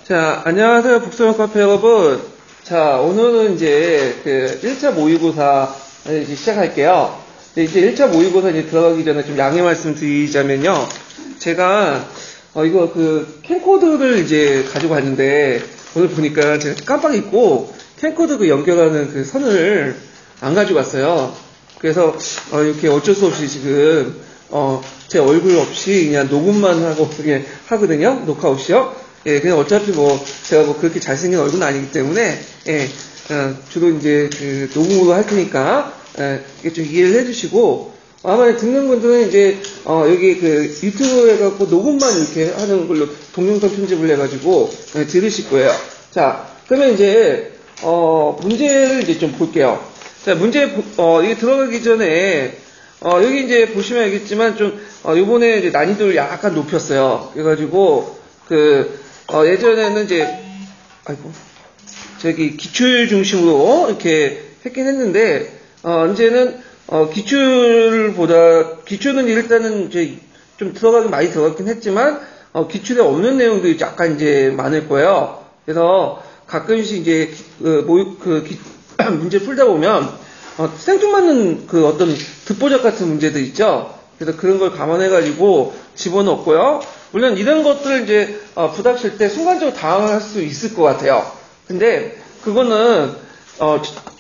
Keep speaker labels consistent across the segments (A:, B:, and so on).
A: 자, 안녕하세요. 북소형 카페 여러분. 자, 오늘은 이제 그 1차 모의고사 이제 시작할게요. 이제 1차 모의고사 이제 들어가기 전에 좀 양해 말씀 드리자면요. 제가, 이거 그 캠코더를 이제 가지고 왔는데, 오늘 보니까 제가 깜빡 잊고 캠코더 그 연결하는 그 선을 안 가지고 왔어요. 그래서, 이렇게 어쩔 수 없이 지금, 제 얼굴 없이 그냥 녹음만 하고 그게 하거든요. 녹화 없이요. 예, 그냥 어차피 뭐, 제가 뭐 그렇게 잘생긴 얼굴은 아니기 때문에, 예, 주로 이제 그 녹음으로 할 테니까, 이게 좀 이해를 해주시고, 아마 듣는 분들은 이제, 여기 그 유튜브 해갖고 녹음만 이렇게 하는 걸로 동영상 편집을 해가지고, 들으실 거예요. 자, 그러면 이제, 문제를 이제 좀 볼게요. 자, 문제, 이게 들어가기 전에, 여기 이제 보시면 알겠지만 좀, 요번에 이제 난이도를 약간 높였어요. 그래가지고, 예전에는 이제, 저기 기출 중심으로 이렇게 했긴 했는데, 이제는, 기출은 일단은 이제 좀 많이 들어가긴 했지만, 기출에 없는 내용들이 약간 이제 많을 거예요. 그래서 가끔씩 이제, 문제 풀다 보면, 생뚱맞는 그 어떤 듣보잡 같은 문제들 있죠? 그래서 그런 걸 감안해가지고 집어넣었고요. 물론 이런 것들을 이제 부닥칠 때 순간적으로 당황할 수 있을 것 같아요. 근데 그거는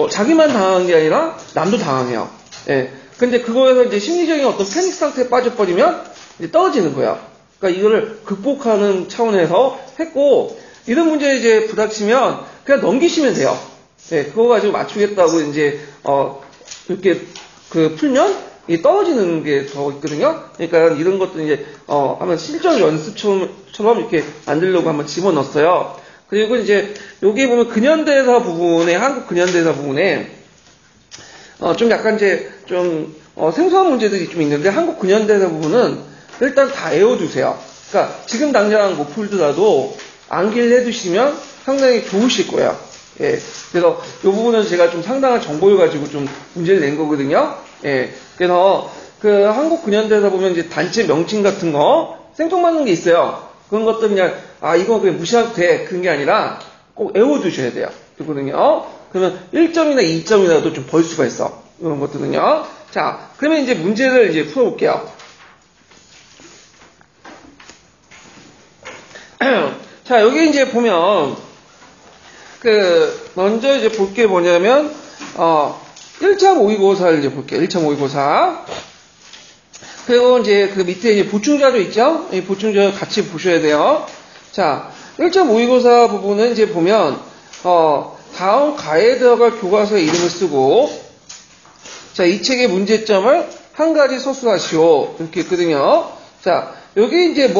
A: 자기만 당한 게 아니라 남도 당황해요. 예. 근데 그거에서 이제 심리적인 어떤 패닉 상태에 빠져버리면 이제 떨어지는 거예요. 그러니까 이거를 극복하는 차원에서 했고, 이런 문제 이제 부닥치면 그냥 넘기시면 돼요. 예, 그거 가지고 맞추겠다고 이제 이렇게 풀면 이 떨어지는 게 더 있거든요. 그러니까 이런 것도 이제 한번 실전 연습처럼 이렇게 만들려고 한번 집어넣었어요. 그리고 이제 여기 보면 근현대사 부분에, 한국 근현대사 부분에 좀 약간 이제 좀 생소한 문제들이 좀 있는데, 한국 근현대사 부분은 일단 다 외워두세요. 그러니까 지금 당장 못 풀더라도 암기를 해두시면 상당히 좋으실 거예요. 예. 그래서 이 부분은 제가 좀 상당한 정보를 가지고 좀 문제를 낸 거거든요. 예. 그래서 그 한국 근현대사 보면 이제 단체 명칭 같은 거 생뚱맞는 게 있어요. 그런 것들 그냥, 이거 그냥 무시해도 돼. 그런 게 아니라 꼭 외워두셔야 돼요. 그거든요. 그러면 1점이나 2점이라도 좀 벌 수가 있어. 이런 것들은요. 자, 그러면 이제 문제를 이제 풀어볼게요. 자, 여기 이제 보면, 먼저 이제 볼 게 뭐냐면, 1차 모의고사를 이제 볼게요. 1차 모의고사. 그리고 이제 그 밑에 이제 보충자료 있죠? 이 보충자료 같이 보셔야 돼요. 자, 1차 모의고사 부분은 이제 보면, 다음 가에 들어갈 교과서의 이름을 쓰고, 자, 이 책의 문제점을 한 가지 서술하시오. 이렇게 있거든요. 자, 여기 이제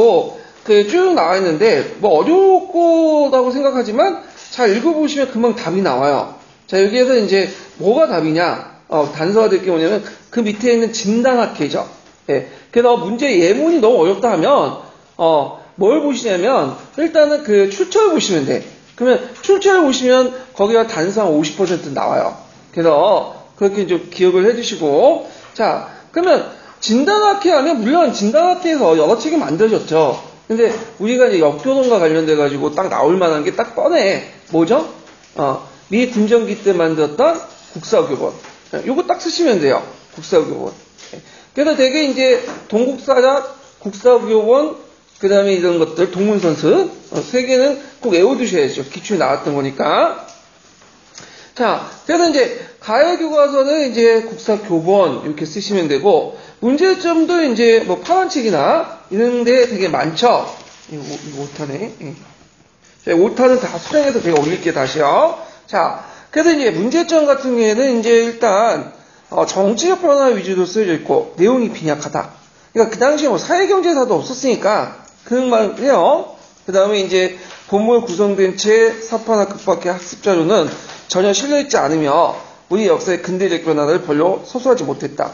A: 쭉 나와 있는데, 어려울 거라고 생각하지만, 잘 읽어보시면 금방 답이 나와요. 자, 여기에서 이제 뭐가 답이냐? 단서가 될 게 뭐냐면 그 밑에 있는 진단학회죠. 예. 그래서 문제 예문이 너무 어렵다 하면 뭘 보시냐면 일단은 그 출처를 보시면 돼. 그러면 출처를 보시면 거기가 단서 한 50% 나와요. 그래서 그렇게 좀 기억을 해주시고, 자, 그러면 진단학회 하면 물론 진단학회에서 여러 책이 만들어졌죠. 근데 우리가 이제 역교동과 관련돼가지고 딱 나올 만한 게 딱 뻔해. 뭐죠? 미 군정기 때 만들었던 국사교본. 요거 딱 쓰시면 돼요. 국사교본. 그래서 되게 이제 동국사작, 국사교본, 그 다음에 이런 것들, 동문선수, 세 개는 꼭 외워두셔야죠. 기출이 나왔던 거니까. 자, 그래서 이제 가해교과서는 이제 국사교본 이렇게 쓰시면 되고, 문제점도 이제 파란 책이나 이런데 되게 많죠. 이거 오타네. 예. 자, 오타는 다 수정해서 제가 올릴게요, 다시요. 자, 그래서 이제 문제점 같은 경우에는 이제 일단 정치적 변화 위주로 쓰여져 있고 내용이 빈약하다. 그러니까 그 당시에 사회경제사도 없었으니까 그런 말 해요. 그 다음에 이제 본문 구성된 채 사파나 극박의 학습자료는 전혀 실려있지 않으며 우리 역사의 근대적 변화를 별로 서술하지 못했다.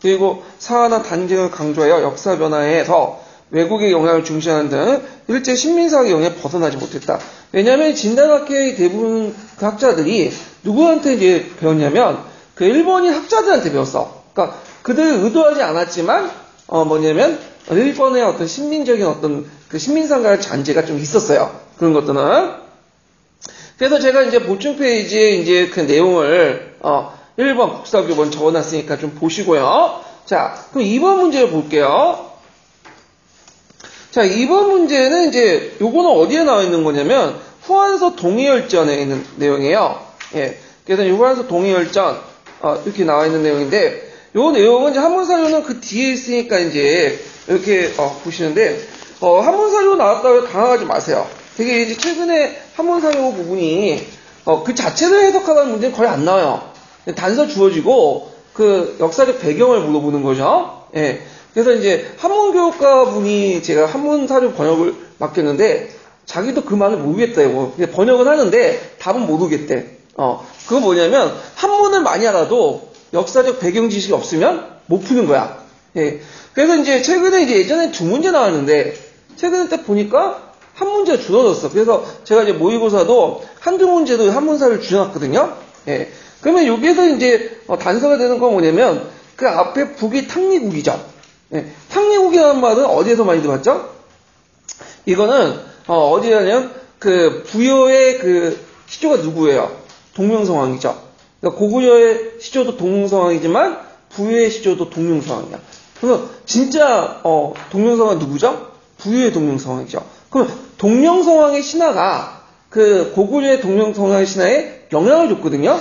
A: 그리고 사화나 단쟁을 강조하여 역사 변화에서 외국의 영향을 중시하는 등 일제 신민사학의 영향에 벗어나지 못했다. 왜냐하면 진단학회의 대부분 그 학자들이 누구한테 이제 배웠냐면 그 일본인 학자들한테 배웠어. 그러니까 그들 의도하지 않았지만 뭐냐면 일본의 어떤 신민적인 어떤 그 신민상과의 잔재가 좀 있었어요. 그런 것들은. 그래서 제가 이제 보충 페이지에 이제 그 내용을 1번 국사교본 적어놨으니까 좀 보시고요. 자, 그럼 2번 문제를 볼게요. 자, 2번 문제는 이제 요거는 어디에 나와 있는 거냐면 후한서 동의열전에 있는 내용이에요. 예. 그래서 이 후한서 동의열전 이렇게 나와 있는 내용인데 요 내용은 이제 한문사료는 그 뒤에 있으니까 이제 이렇게 보시는데 한문사료 나왔다고 당황하지 마세요. 되게 이제 최근에 한문사료 부분이 그 자체를 해석하다는 문제는 거의 안 나와요. 단서 주어지고 그 역사적 배경을 물어보는 거죠. 예. 그래서 이제 한문교육가 분이 제가 한문사료 번역을 맡겼는데 자기도 그 말을 모르겠대요. 번역은 하는데 답은 모르겠대. 그거 뭐냐면 한문을 많이 알아도 역사적 배경 지식이 없으면 못 푸는 거야. 예. 그래서 이제 최근에 이제 예전에 2문제 나왔는데 최근에 딱 보니까 한 문제가 줄어들었어. 그래서 제가 이제 모의고사도 한두 문제도 한문사를 줄여놨거든요. 예. 그러면 여기에서 이제 단서가 되는 건 뭐냐면 그 앞에 북이 탕리국이죠. 예. 탕리국이라는 말은 어디에서 많이 들어봤죠? 이거는 어디냐면 그 부여의 그 시조가 누구예요? 동명성왕이죠. 그러니까 고구려의 시조도 동명성왕이지만 부여의 시조도 동명성왕이야. 그래서 진짜 동명성왕은 누구죠? 부여의 동명성왕이죠. 그럼 동명성왕의 신화가 그 고구려의 동명성왕의 신화에 영향을 줬거든요.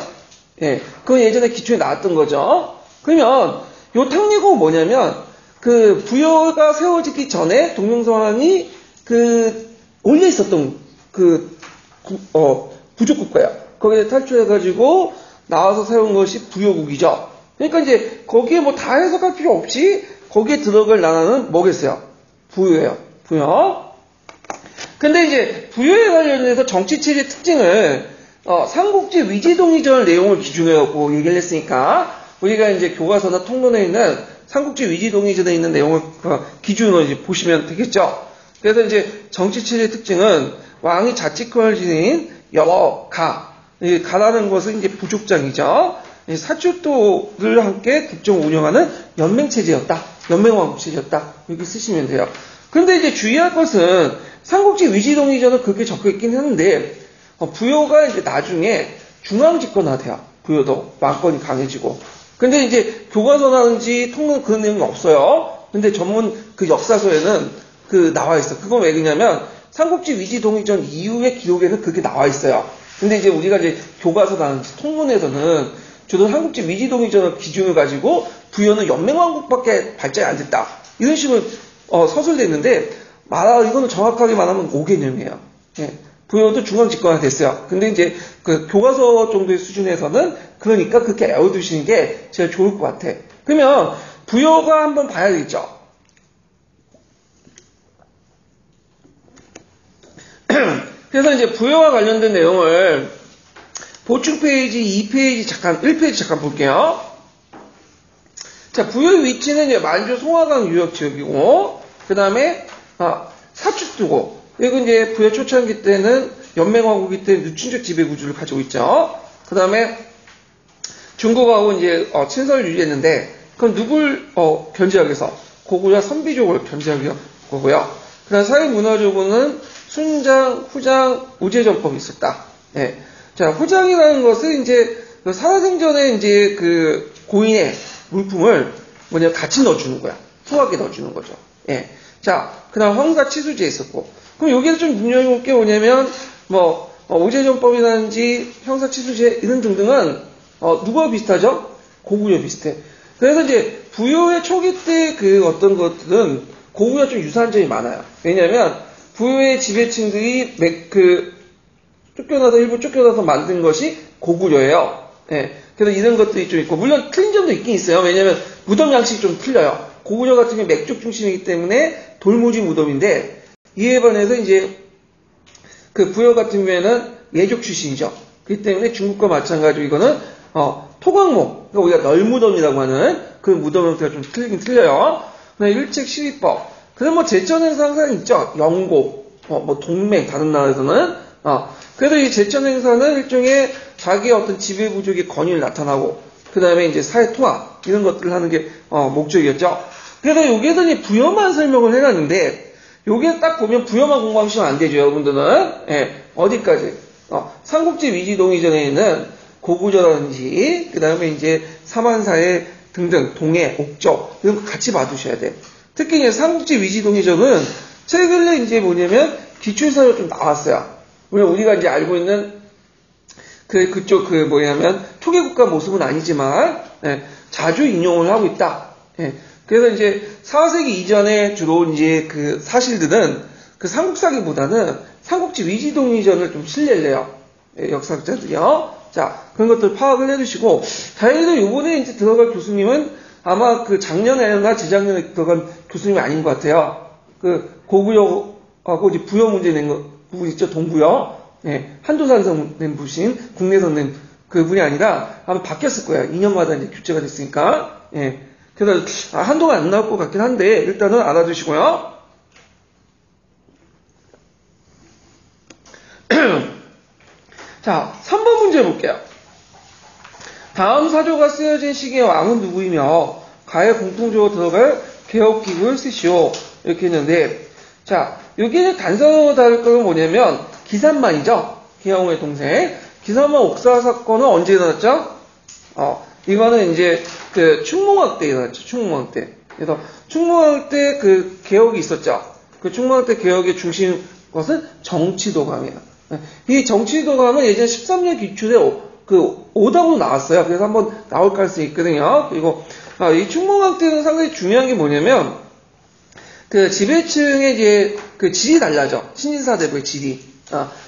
A: 예, 그건 예전에 기초에 나왔던 거죠. 그러면 요 탕리국은 뭐냐면 그 부여가 세워지기 전에 동명성왕이 그 올려 있었던 그 부족국가야. 거기에 탈출해가지고 나와서 세운 것이 부여국이죠. 그러니까 이제 거기에 뭐 다 해석할 필요 없이 거기에 들어갈 나라는 뭐겠어요? 부여예요. 부여. 근데 이제 부여에 관련해서 정치체제 특징을 삼국지 위지동의전 내용을 기준으로 갖고 얘기를 했으니까 우리가 이제 교과서나 통론에 있는 삼국지 위지동의전에 있는 내용을 기준으로 이제 보시면 되겠죠. 그래서 이제 정치체제 특징은 왕이 자치권을 지닌 여, 가. 가라는 것은 이제 부족장이죠. 사출도를 함께 국정을 운영하는 연맹체제였다. 연맹왕국체제였다. 이렇게 쓰시면 돼요. 근데 이제 주의할 것은 삼국지 위지동의전은 그렇게 적혀있긴 했는데 부여가 이제 나중에 중앙집권화돼요. 부여도 왕권이 강해지고. 근데 이제 교과서라든지 통론 그런 내용이 없어요. 근데 전문 그 역사서에는 그 나와 있어. 그건 왜 그러냐면 삼국지 위지동의전 이후의 기록에는 그렇게 나와 있어요. 근데 이제 우리가 이제 교과서라든지 통론에서는 주로 삼국지 위지동의전을 기준을 가지고 부여는 연맹왕국밖에 발전이 안 됐다. 이런 식으로 서술되어 있는데 이거는 정확하게 말하면 5개념이에요. 예. 부여도 중앙집권화 됐어요. 근데 이제 그 교과서 정도의 수준에서는 그러니까 그렇게 외워두시는 게 제일 좋을 것 같아. 그러면 부여가 한번 봐야 되겠죠. 그래서 이제 부여와 관련된 내용을 보충 페이지 2페이지 1페이지 잠깐 볼게요. 자, 부여의 위치는 이제 만주 송화강 유역 지역이고, 그 다음에 사축두고, 그리고 이제 부여 초창기 때는 연맹왕국이기 때문에 누친족 지배구조를 가지고 있죠. 그 다음에 중국하고 이제 친서를 유지했는데, 그럼 누굴 견제하기 위해서? 고구려 선비족을 견제하기 거고요. 그 다음 사회문화적으로는 순장, 후장, 우제전법이 있었다. 예. 자, 후장이라는 것은 이제 그 살아생전에 이제 그 고인의 물품을 같이 넣어주는 거야. 후하게 넣어주는 거죠. 예. 자, 그 다음 황사 치수제 있었고. 그럼 여기에서 좀 눈여겨볼 게 뭐냐면, 우제전법이라든지 형사 치수제 이런 등등은, 누구와 비슷하죠? 고구려 비슷해. 그래서 이제 부여의 초기 때 그 어떤 것들은 고구려 좀 유사한 점이 많아요. 왜냐면, 부여의 지배층들이 일부 쫓겨나서 만든 것이 고구려예요. 예. 그래서 이런 것들이 좀 있고, 물론 틀린 점도 있긴 있어요. 왜냐면 무덤 양식이 좀 틀려요. 고구려 같은 경우는 맥족 중심이기 때문에 돌무지 무덤인데, 이에 반해서 이제 그 부여 같은 경우에는 예족 출신이죠. 그렇기 때문에 중국과 마찬가지로 이거는 토광목, 그러니까 우리가 널무덤이라고 하는 그 무덤 형태가 좀 틀리긴 틀려요. 일책 시위법. 그럼 제천행사 항상 있죠. 영고, 동맹, 다른 나라에서는. 그래서 이 제천행사는 일종의 자기의 어떤 지배부족의 권위를 나타나고, 그 다음에 이제 사회통합, 이런 것들을 하는 게, 목적이었죠. 그래서 여기에서 부여만 설명을 해놨는데, 요게 딱 보면 부여만 공부하시면 안 되죠, 여러분들은. 예, 어디까지? 삼국지 위지동의전에 있는 고구려라든지, 그 다음에 이제 사만사의 등등, 동해, 옥적, 이런 거 같이 봐두셔야 돼. 특히 이제 삼국지 위지동의전은 최근에 이제 뭐냐면 기출사로 좀 나왔어요. 물론 우리가 이제 알고 있는 그쪽 뭐냐면 초계국가 모습은 아니지만, 예, 자주 인용을 하고 있다. 예, 그래서 이제 4세기 이전에 주로 이제 그 사실들은 그 삼국사기보다는 삼국지 위지동의전을 좀 신뢰를 해요. 예, 역사학자들이요. 자, 그런 것들 파악을 해주시고, 다행히도 요번에 이제 들어갈 교수님은 아마 그 작년에나 재작년에 들어간 교수님이 아닌 것 같아요. 그 고구려하고 이제 부여 문제 낸 거, 부분 있죠, 동부여. 예, 한도산성 낸 부신, 국내선 낸 그분이 아니라 아마 바뀌었을 거예요. 2년마다 이제 교체가 됐으니까. 예. 그래서 한동안 안 나올 것 같긴 한데 일단은 알아두시고요. 자, 3번 문제 볼게요. 다음 사조가 쓰여진 시기의 왕은 누구이며 가에 공통적으로 들어갈 개혁기구를 쓰시오. 이렇게 했는데, 자, 여기는 단서로 다룰 건 뭐냐면 기산만이죠. 기영우의 동생. 기산만 옥사 사건은 언제 일어났죠? 이거는 이제 그 충무왕 때 일어났죠. 충무왕 때. 그래서 충무왕 때 그 개혁이 있었죠. 그 충무왕 때 개혁의 중심 것은 정치도감이에요. 이 정치도감은 예전 13년 기출에 그 오답으로 나왔어요. 그래서 한번 나올 가능성이 있거든요. 그리고 이 충무왕 때는 상당히 중요한 게 뭐냐면 그 지배층의 이제 그 질이 달라져. 신진사대부의 질이.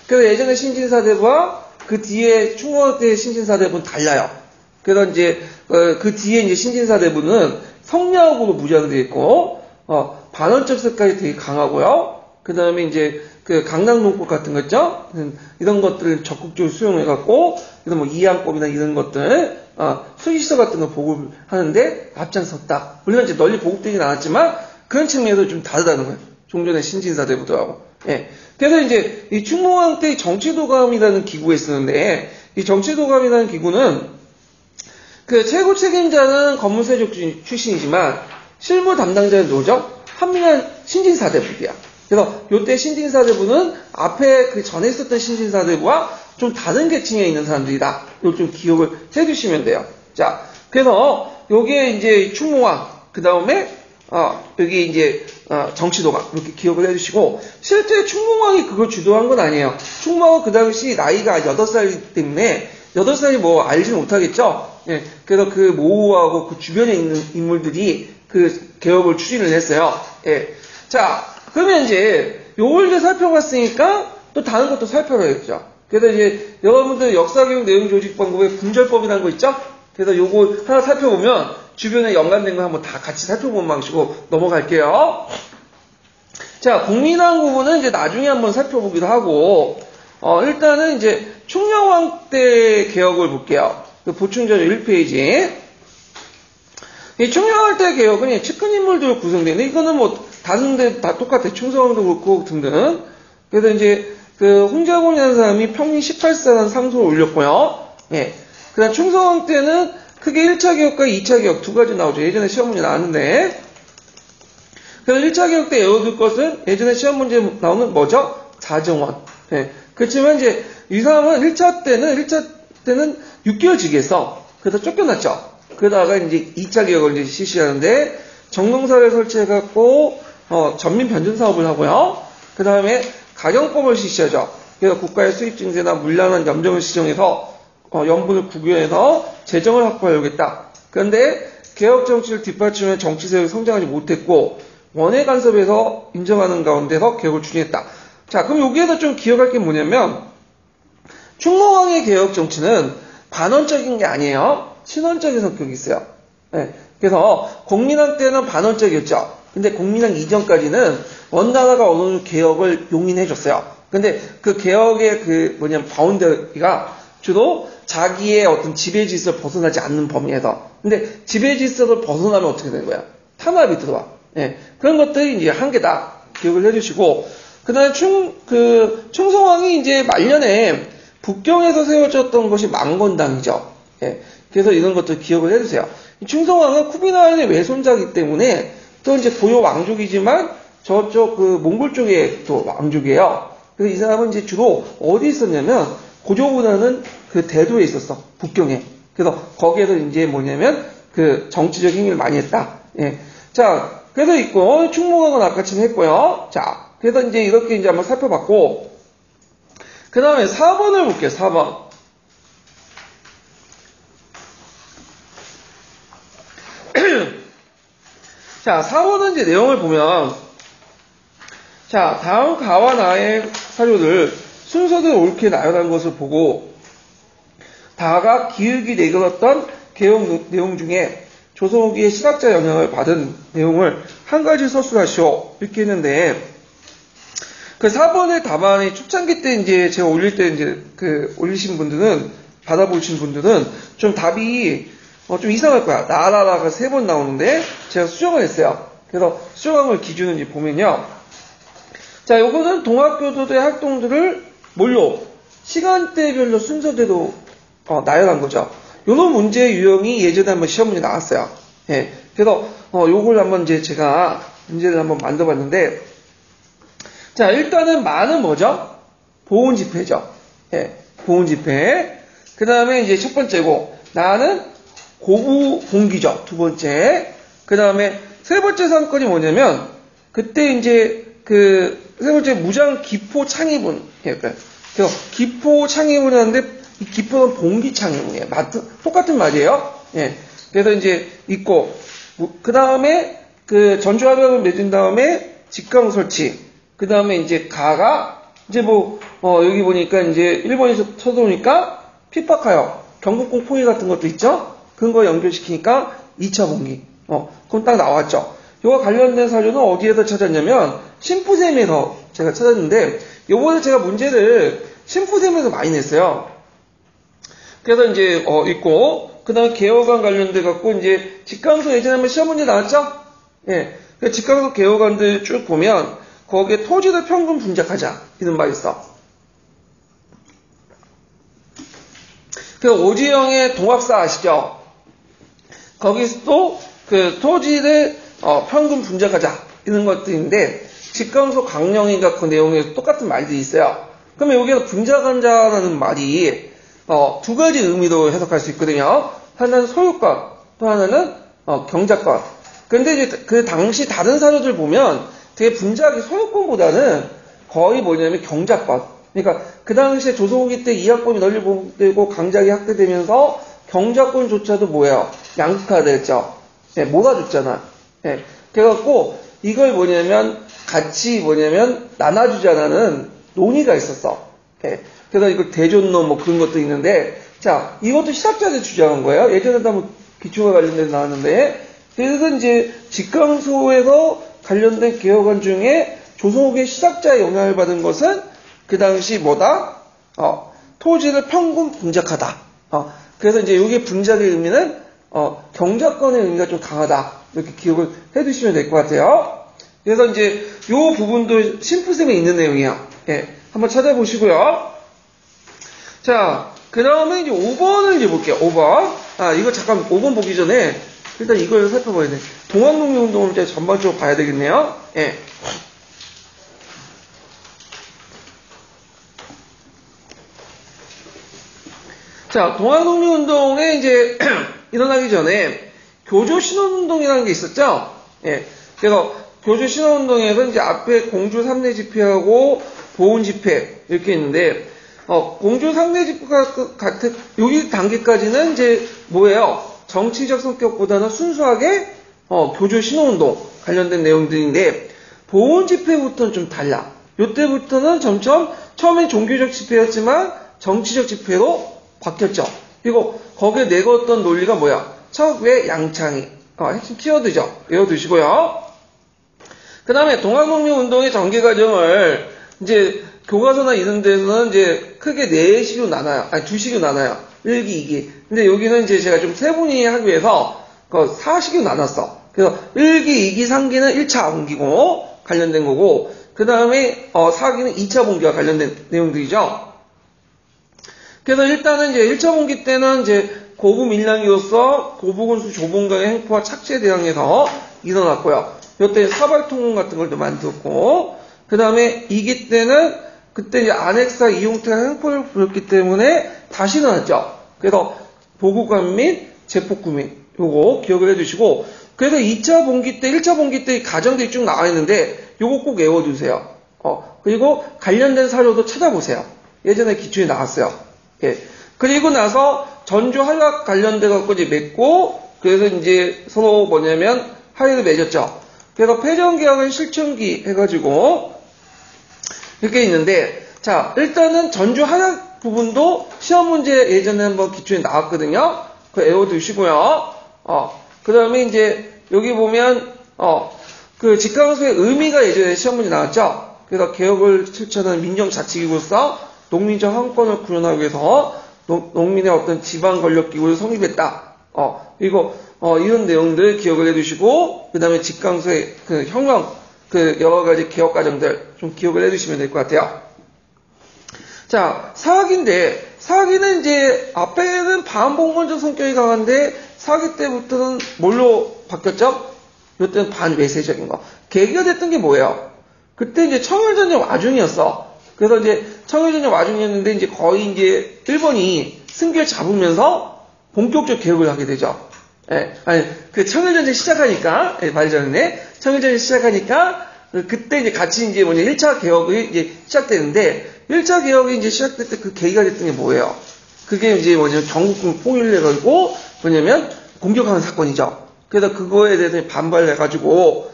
A: 그래서 예전에 신진사대부와 그 뒤에 충무왕 때의 신진사대부는 달라요. 그래서 이제 그 뒤에 이제 신진사대부는 성리학으로 무장되어 있고 반원적 색깔이 되게 강하고요. 그 다음에 이제 그 강낭농법 같은 거 있죠? 이런 것들을 적극적으로 수용해갖고 그래서 뭐 이양법이나 이런 것들 수시서 같은 거 보급을 하는데 앞장섰다. 물론 이제 널리 보급되진 않았지만 그런 측면에서 좀 다르다는 거예요. 종전의 신진사대부들하고. 예. 그래서 이제 이 충무왕 때 정치도감이라는 기구에 쓰는데 이 정치도감이라는 기구는 그 최고 책임자는 건물세족 출신이지만 실무 담당자는 누구죠? 한민한 신진사대부야. 그래서 요때 신진사대부는 앞에 그 전에 있었던 신진사대부와 좀 다른 계층에 있는 사람들이다. 이걸 좀 기억을 해두시면 돼요. 자, 그래서 여기에 이제 충무왕, 그 다음에 여기 이제 정치도감 이렇게 기억을 해주시고 실제 충무왕이 그걸 주도한 건 아니에요. 충무왕은 그 당시 나이가 8살이기 때문에 8살이 뭐 알지는 못하겠죠. 예, 그래서 그 모우하고 그 주변에 있는 인물들이 그 개혁을 추진을 했어요. 예. 자, 그러면 이제 요걸 이제 살펴봤으니까 또 다른 것도 살펴봐야겠죠. 그래서 이제 여러분들 역사교육 내용 조직 방법에 분절법이라는 거 있죠? 그래서 요거 하나 살펴보면 주변에 연관된 거 한번 다 같이 살펴보는 방식으로 넘어갈게요. 자, 공민왕 부분은 이제 나중에 한번 살펴보기도 하고, 일단은 이제 충녕왕 때 개혁을 볼게요. 그 보충자료 1페이지. 이 충녕왕 때 개혁은 측근 인물들로 구성되는데, 이거는 뭐, 다른 데 다 똑같아. 충성왕도 그렇고 등등. 그래서 이제, 그, 홍자곤이라는 사람이 평균 18사라는 상소를 올렸고요. 예. 그 다음 충성왕 때는 크게 1차 개혁과 2차 개혁 두 가지 나오죠. 예전에 시험 문제 나왔는데. 그래서 1차 개혁 때 외워둘 것은 예전에 시험 문제 나오는 뭐죠? 자정원. 예. 그렇지만 이제 이 사람은 1차 때는 6개월 직위했어. 그래서 쫓겨났죠. 그러다가 이제 2차 개혁을 이제 실시하는데 정동사를 설치해갖고 전민 변전 사업을 하고요. 그 다음에 가경법을 실시하죠. 그래서 국가의 수입 증세나 물량한 염정을 시정해서 연분을 구교해서 재정을 확보하려고 했다. 그런데 개혁 정치를 뒷받침해 정치 세력이 성장하지 못했고 원외 간섭에서 인정하는 가운데서 개혁을 추진했다. 자, 그럼 여기에서 좀 기억할 게 뭐냐면 충무왕의 개혁 정치는 반원적인 게 아니에요. 친원적인 성격이 있어요. 네. 그래서 공민왕 때는 반원적이었죠. 근데 공민왕 이전까지는 원나라가 어느 정도 개혁을 용인해줬어요. 근데 그 개혁의 바운더리가 주로 자기의 어떤 지배 질서를 벗어나지 않는 범위에서. 근데 지배 질서를 벗어나면 어떻게 되는 거야? 탄압이 들어와. 네. 그런 것들이 이제 한계다. 기억을 해주시고. 그 다음에 충성왕이 이제 말년에 북경에서 세워졌던 것이 망건당이죠. 예. 그래서 이런 것들 기억을 해주세요. 충성왕은 쿠비나의 외손자이기 때문에 또 이제 고유 왕족이지만 저쪽 그 몽골 쪽에 또 왕족이에요. 그래서 이 사람은 이제 주로 어디 있었냐면 고조보다는 그 대도에 있었어. 북경에. 그래서 거기에서 이제 뭐냐면 그 정치적 행위를 많이 했다. 예. 자, 그래서 있고 충무강은 아까 지금 했고요. 자, 그래서 이제 이렇게 이제 한번 살펴봤고 그 다음에 4번을 볼게요. 4번. 자, 4번은 이제 내용을 보면 자, 다음 가와 나의 사료를 순서대로 옳게 나열한 것을 보고 다가 기획이 내걸었던 개혁 내용 중에 조선 후기의 시각자 영향을 받은 내용을 한 가지 서술하시오. 이렇게 했는데 그 4번의 답안이 초창기 때 이제 제가 올릴 때 이제 그 올리신 분들은 받아보신 분들은 좀 답이 좀 이상할 거야. 나라라가 3번 나오는데 제가 수정을 했어요. 그래서 수정한 걸 기준으로 이제 보면요. 자, 요거는 동학교도의 활동들을 뭘로? 시간대별로 순서대로 나열한 거죠. 요런 문제 유형이 예전에 한번 시험 문제 나왔어요. 예. 그래서 요걸 한번 이제 제가 문제를 한번 만들어봤는데 자, 일단은 마는 뭐죠? 보훈 집회죠. 예. 보훈 집회. 그 다음에 이제 첫 번째고 나는 고부 봉기죠. 두 번째. 그 다음에 세 번째 사건이 뭐냐면 그때 이제 그 세 번째 무장 기포 창의문. 예. 그래서 기포 창의문 하는데 이 기포는 봉기 창의문이에요. 똑같은 말이에요. 예. 그래서 이제 있고 그 다음에 그 전주합약을 맺은 다음에 직강 설치. 그 다음에 이제 가가 이제 여기 보니까 이제 일본에서 쳐들어오니까 핍박하여 경국공 포위 같은 것도 있죠. 그런 거 연결시키니까 2차 봉기. 그럼 딱 나왔죠. 이거 관련된 사료는 어디에서 찾았냐면 심푸셈에서 제가 찾았는데 요번에 제가 문제를 심푸셈에서 많이 냈어요. 그래서 이제 있고 그 다음에 개혁안 관련돼 갖고 이제 직강소 예전에 한번 시험 문제 나왔죠? 예. 직강소 개혁안들 쭉 보면 거기에 토지를 평균 분작하자 이런 말이 있어. 그 오지영의 동학사 아시죠? 거기서도 그 토지를 평균 분작하자 이런 것들인데 직강소 강령인가 그 내용에 똑같은 말들이 있어요. 그러면 여기서 분작한자라는 말이 두 가지 의미로 해석할 수 있거든요. 하나는 소유권, 또 하나는 경작권. 근데 이제 그 당시 다른 사료들 보면 되게 분작이 소유권보다는 거의 뭐냐면 경작권. 그러니까 그 당시에 조선 후기 때 이학권이 널리 보되고 강작이 확대되면서 경작권조차도 뭐예요? 양극화됐죠. 네, 몰아줬잖아. 네, 그래갖고 이걸 뭐냐면 같이 나눠주자라는 논의가 있었어. 네, 그래서 이걸 대존론 그런 것도 있는데 자, 이것도 시작자들 주장한 거예요. 예전에도 한번 기초가 관련돼서 나왔는데 그래서 이제 직강소에서 관련된 개혁안 중에 조선 후기의 시작자의 영향을 받은 것은 그 당시 토지를 평균 분작하다. 그래서 이제 여기 분작의 의미는 경작권의 의미가 좀 강하다. 이렇게 기억을 해두시면 될 것 같아요. 그래서 이제 요 부분도 심플쌤에 있는 내용이야. 예, 한번 찾아보시고요. 자, 그 다음에 이제 5번을 이제 볼게요. 5번. 이거 잠깐 5번 보기 전에 일단 이걸 살펴봐야 돼. 동학농민운동을 이제 전반적으로 봐야 되겠네요. 예. 자, 동학농민운동에 이제 일어나기 전에 교조신원운동이라는 게 있었죠? 예. 그래서 교조신원운동에서 이제 앞에 공주 3대 집회하고 보훈 집회 이렇게 있는데, 공주 3대 집회가 같은, 여기 단계까지는 이제 뭐예요? 정치적 성격보다는 순수하게, 교조신원운동 관련된 내용들인데, 보훈 집회부터는 좀 달라. 요때부터는 점점 처음엔 종교적 집회였지만 정치적 집회로 바뀌었죠. 그리고 거기에 내걸었던 논리가 뭐야? 척외 양창이. 핵심 키워드죠. 외워두시고요. 그 다음에 동학농민운동의 전개 과정을 이제 교과서나 이런 데서는 이제 크게 4식으로 나눠요. 아니, 2식으로 나눠요. 1기, 2기. 근데 여기는 이제 제가 좀 세분히 하기 위해서 4식으로 나눴어. 그래서 1기, 2기, 3기는 1차 봉기고 관련된 거고, 그 다음에 4기는 2차 봉기와 관련된 내용들이죠. 그래서 일단은 이제 1차 봉기 때는 이제 고부 밀량기로서 고부군수 조봉강의 행포와 착취에 대항해서 일어났고요. 요때 사발통운 같은 걸 또 만들었고, 그 다음에 2기 때는 그때 이제 안핵사 이용태가 행포를 부렸기 때문에 다시 나왔죠. 그래서 보고관 및 재폭구 및 요거 기억을 해주시고, 그래서 2차 봉기 때, 1차 봉기 때 가정들이 쭉 나와 있는데 요거 꼭 외워두세요. 그리고 관련된 사료도 찾아보세요. 예전에 기출이 나왔어요. 예. 그리고 나서 전주 한락 관련돼 갖고 이제 맺고, 그래서 이제 서로 뭐냐면 합의를 맺었죠. 그래서 폐정계약은 실천기 해가지고 이렇게 있는데, 자, 일단은 전주 한락 부분도 시험 문제 예전에 한번 기출에 나왔거든요. 그거 외워두시고요. 그 다음에 이제 여기 보면, 그 직강수의 의미가 예전에 시험 문제 나왔죠. 그래서 개혁을 실천하는 민정자치기구로서 농민적 항권을 구현하기 위해서 농민의 어떤 지방 권력기구를 성립했다. 이거, 이런 내용들 기억을 해두시고, 그 다음에 직강수의 그 혁명, 그 여러 가지 개혁 과정들 좀 기억을 해두시면 될 것 같아요. 자, 사학인데, 사학이는 이제 앞에는 반봉건적 성격이 강한데, 사기 때부터는 뭘로 바뀌었죠? 이때는 반외세적인 거. 계기가 됐던 게 뭐예요? 그때 이제 청일전쟁 와중이었어. 그래서 이제 청일전쟁 와중이었는데 이제 거의 이제 일본이 승기를 잡으면서 본격적 개혁을 하게 되죠. 예, 아니, 그 청일전쟁 시작하니까, 예, 말이 전에, 청일전쟁 시작하니까, 그때 이제 같이 이제 1차 개혁이 이제 시작되는데, 1차 개혁이 이제 시작될 때 그 계기가 됐던 게 뭐예요? 그게 이제 경국군 통일해가지고, 뭐냐면, 공격하는 사건이죠. 그래서 그거에 대해서 반발해가지고,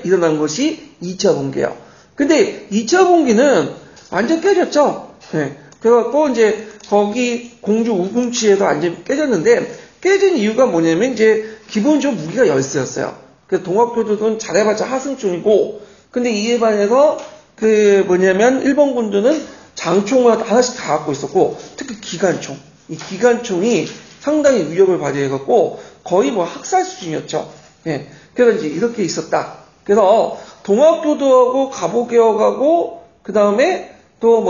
A: 일어난 것이 2차 봉기예요. 근데 2차 봉기는 완전 깨졌죠. 네. 그래갖고 이제 거기 공주 우궁치에서 완전 깨졌는데, 깨진 이유가 뭐냐면 이제 기본적으로 무기가 열세였어요. 그래서 동학교도는 잘해봤자 하승총이고, 근데 이에 반해서 일본 군주는 장총을 하나씩 다 갖고 있었고, 특히 기관총. 이 기관총이 상당히 위협을 발휘해갖고 거의 학살 수준이었죠. 예. 그래서 이제 이렇게 있었다. 그래서 동학교도하고 갑오개혁하고 그 다음에 또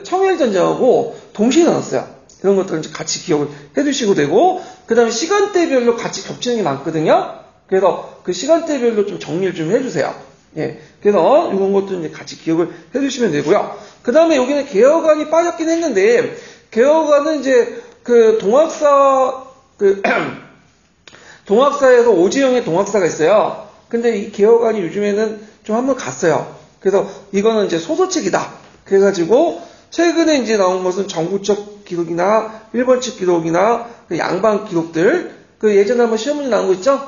A: 청일전쟁하고 동시에 나왔어요. 이런 것들은 이제 같이 기억을 해두시고 되고, 그 다음에 시간대별로 같이 겹치는 게 많거든요. 그래서 그 시간대별로 좀 정리를 좀 해주세요. 예. 그래서 이런 것도 이제 같이 기억을 해주시면 되고요. 그 다음에 여기는 개혁안이 빠졌긴 했는데, 개혁안은 이제 동학사에서 오지영의 동학사가 있어요. 근데 이 개혁안이 요즘에는 좀 한번 갔어요. 그래서 이거는 이제 소설책이다. 그래가지고 최근에 이제 나온 것은 정부 측 기록이나 일본 측 기록이나 양방 기록들, 예전에 한번 시험 문제 나온 거 있죠?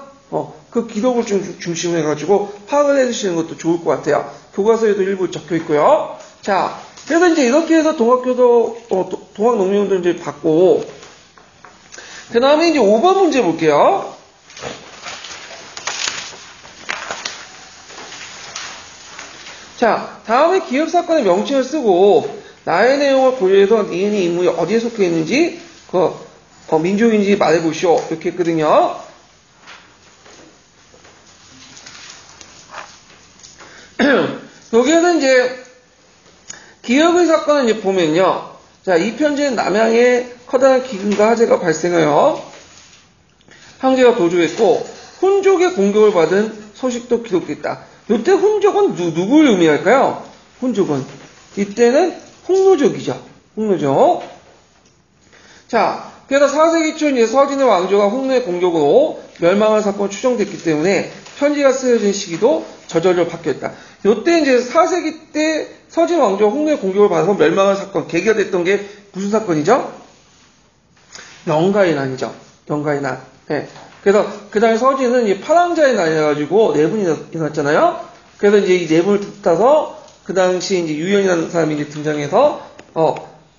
A: 그 기록을 좀 중심으로 해가지고 파악을 해주시는 것도 좋을 것 같아요. 교과서에도 일부 적혀 있고요. 자, 그래서 이제 이렇게 해서 동학농민운동 이제 받고, 그 다음에 이제 5번 문제 볼게요. 자, 다음에 기업사건의 명칭을 쓰고, 나의 내용을 고려해서 니은이 인물이 어디에 속해 있는지, 민족인지 말해보시오. 이렇게 했거든요. 여기에는 이제, 기업의 사건을 이제 보면요. 자, 이 편지는 남양에 커다란 기근과 화재가 발생하여 황제가 도주했고, 훈족의 공격을 받은 소식도 기록됐다. 이때 훈족은 누구를 의미할까요? 훈족은. 이때는 홍노족이죠. 홍노족. 자, 그래서 4세기 초 이제 서진의 왕조가 홍노의 공격으로 멸망한 사건이 추정됐기 때문에 편지가 쓰여진 시기도 저절로 바뀌었다. 이때 이제 4세기 때 서진 왕조가 홍노의 공격을 받아서 멸망한 사건, 계기가 됐던 게 무슨 사건이죠? 영가의 난이죠. 영가의 난. 네. 그래서 그 다음에 서진은 이 파랑자의 난이라가지고 내분이 일어났잖아요. 그래서 이제 이 내분을 뜯다서 그 당시 이제 유연이라는 사람이 이제 등장해서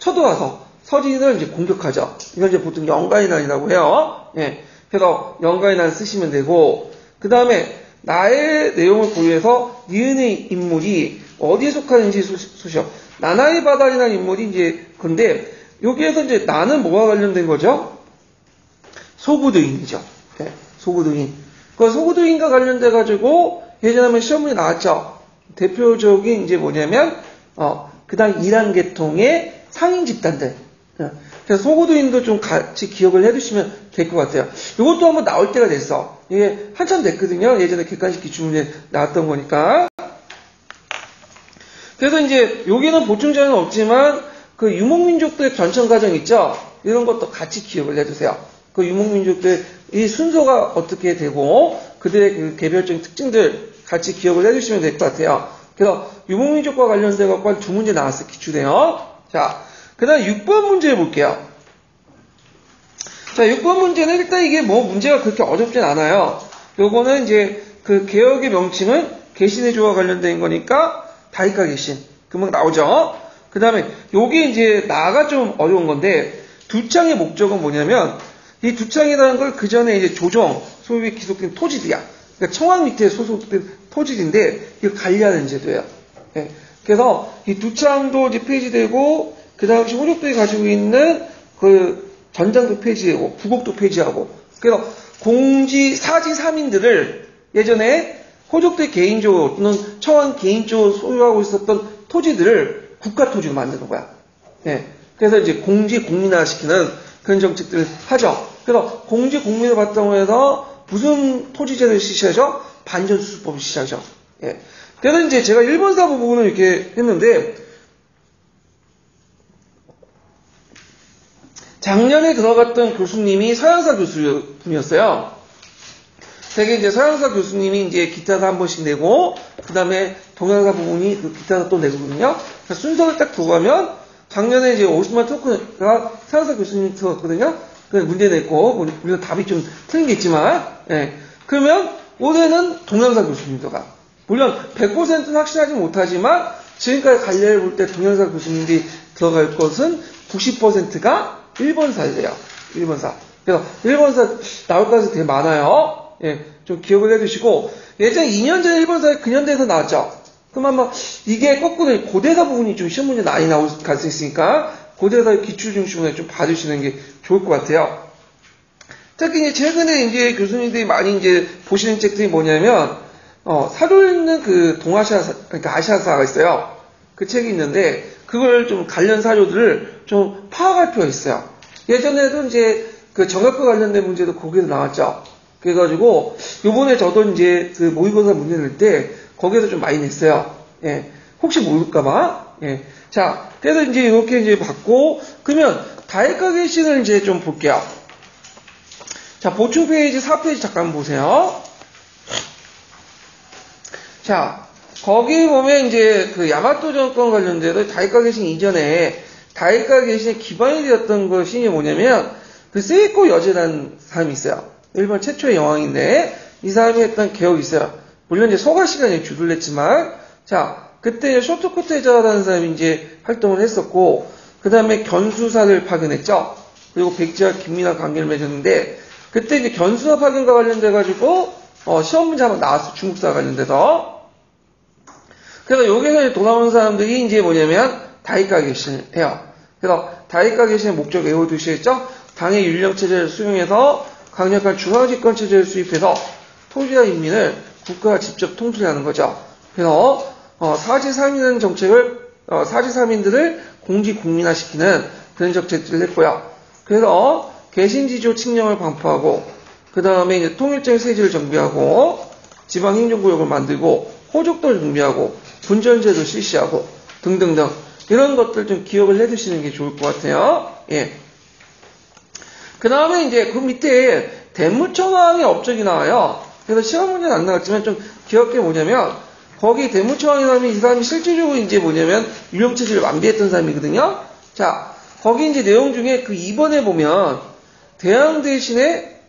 A: 쳐들어와서 서진을 이제 공격하죠. 이걸 이제 보통 영가의 난이라고 해요. 예. 그래서 영가의 난 쓰시면 되고, 그 다음에 나의 내용을 고려해서 니은의 인물이 어디에 속하는지 수시오. 나나의 바다리라는 인물이 이제 근데 여기에서 이제 나는 뭐와 관련된 거죠? 소구도인이죠. 네, 소구도인. 그 소구도인과 관련돼 가지고 예전에 한번 시험문이 나왔죠. 대표적인 이제 뭐냐면 그 다음 이란 계통의 상인 집단들. 그래서 소고도인도 좀 같이 기억을 해두시면 될 것 같아요. 이것도 한번 나올 때가 됐어. 이게 한참 됐거든요. 예전에 객관식 기출문제 나왔던 거니까. 그래서 이제 여기는 보충자는 없지만 그 유목민족들의 전천 과정 있죠? 이런 것도 같이 기억을 해두세요. 그 유목민족들 이 순서가 어떻게 되고 그들의 그 개별적인 특징들 같이 기억을 해주시면 될 것 같아요. 그래서 유목민족과 관련돼 갖고 한 2문제 나왔어요. 기출에요. 자, 그 다음 6번 문제 볼게요. 자, 6번 문제는 일단 이게 뭐 문제가 그렇게 어렵진 않아요. 요거는 이제 그 개혁의 명칭은 개신의조와 관련된 거니까 다이카 개신. 금방 나오죠? 그 다음에 요게 이제 나가 좀 어려운 건데 두창의 목적은 뭐냐면 이 두창이라는 걸 그 전에 이제 조정, 소유에 기속된 토지들이야. 그러니까 청왕 밑에 소속된 토지인데 이걸 관리하는 제도예요. 예. 그래서 이 두창도 이제 폐지되고 그 당시 호족들이 가지고 있는 그 전장도 폐지하고 부곡도 폐지하고 그래서 공지 사지 사민들을 예전에 호족들 개인적으로 또는 청왕 개인적으로 소유하고 있었던 토지들을 국가 토지로 만드는 거야. 예. 그래서 이제 공지 공민화시키는 그런 정책들을 하죠. 그래서 공지 공민을 바탕으로 해서 무슨 토지제도를 실시하죠? 반전수수법을 실시하죠. 예. 그래서 이제 제가 1번 사부 부분을 이렇게 했는데 작년에 들어갔던 교수님이 서양사 교수분이었어요. 되게 이제 서양사 교수님이 이제 기타도 한 번씩 내고, 그 다음에 동양사 부분이 그 기타도 또 내거든요. 순서를 딱 두고 가면, 작년에 이제 50만 토크가 서양사 교수님이 들어갔거든요. 그래서 문제 냈고, 물론 답이 좀 틀린 게 있지만, 예. 그러면 올해는 동양사 교수님 들어가. 물론 100%는 확실하지 못하지만, 지금까지 관례를 볼 때 동양사 교수님이 들어갈 것은 90%가 1번사예요. 1번사. 그래서 1번사 나올 가능성이 되게 많아요. 예, 좀 기억을 해두시고 예전에 2년 전에 1번사에 근현대에서 나왔죠. 그럼 아마 이게 거꾸로 고대사 부분이 좀 시험 문제 많이 나올 가능성이 있으니까 고대사 기출 중심으로 좀 봐주시는 게 좋을 것 같아요. 특히 이제 최근에 이제 교수님들이 많이 이제 보시는 책들이 뭐냐면 사료 있는 그 동아시아 그러니까 아시아사가 있어요. 그 책이 있는데 그걸 좀 관련 사료들을 좀 파악할 필요가 있어요. 예전에도 이제 그 정학과 관련된 문제도 거기서 나왔죠. 그래가지고 요번에 저도 이제 그 모의고사 문제 낼 때 거기에서 좀 많이 냈어요. 예. 혹시 모를까봐. 예. 자, 그래서 이제 이렇게 이제 봤고 그러면 다이카 개신을 이제 좀 볼게요. 자, 보충 페이지 4페이지 잠깐 보세요. 자, 거기 보면 이제 그 야마토 정권 관련돼서 다이카 개신 이전에 다이카 개신의 기반이 되었던 것이 뭐냐면 그 세이코 여제라는 사람이 있어요. 일본 최초의 여왕인데 이 사람이 했던 개혁이 있어요. 물론 이제 서가 시간에 주도를 했지만 자 그때 쇼토코트 해자라는 사람이 이제 활동을 했었고 그 다음에 견수사를 파견했죠. 그리고 백제와 긴밀한 관계를 맺었는데 그때 이제 견수사 파견과 관련돼 가지고 시험 문제 한번 나왔어. 중국사 관련돼서. 그래서 여기서 돌아오는 사람들이 이제 뭐냐면 다이카 개신을 해요. 그래서 다이카 개신의 목적 외워두시겠죠? 당의 율령체제를 수용해서 강력한 중앙집권체제를 수입해서 토지와 인민을 국가가 직접 통솔하는 거죠. 그래서 사지사민이라는 정책을 사지사민들을 공지국민화시키는 그런 정책들을 했고요. 그래서 개신지조 칙령을 반포하고 그 다음에 이제 통일적 세제를 정비하고 지방행정구역을 만들고 호족도를 정비하고 분전제도 실시하고 등등등 이런 것들 좀 기억을 해두시는 게 좋을 것 같아요. 예. 그 다음에 이제 그 밑에 대무청왕의 업적이 나와요. 그래서 시험 문제는 안 나왔지만 좀 기억해 뭐냐면 거기 대무청왕이라면 이 사람이 실질적으로 이제 뭐냐면 율령체제를 완비했던 사람이거든요. 자, 거기 이제 내용 중에 그 2번에 보면 대왕 대신에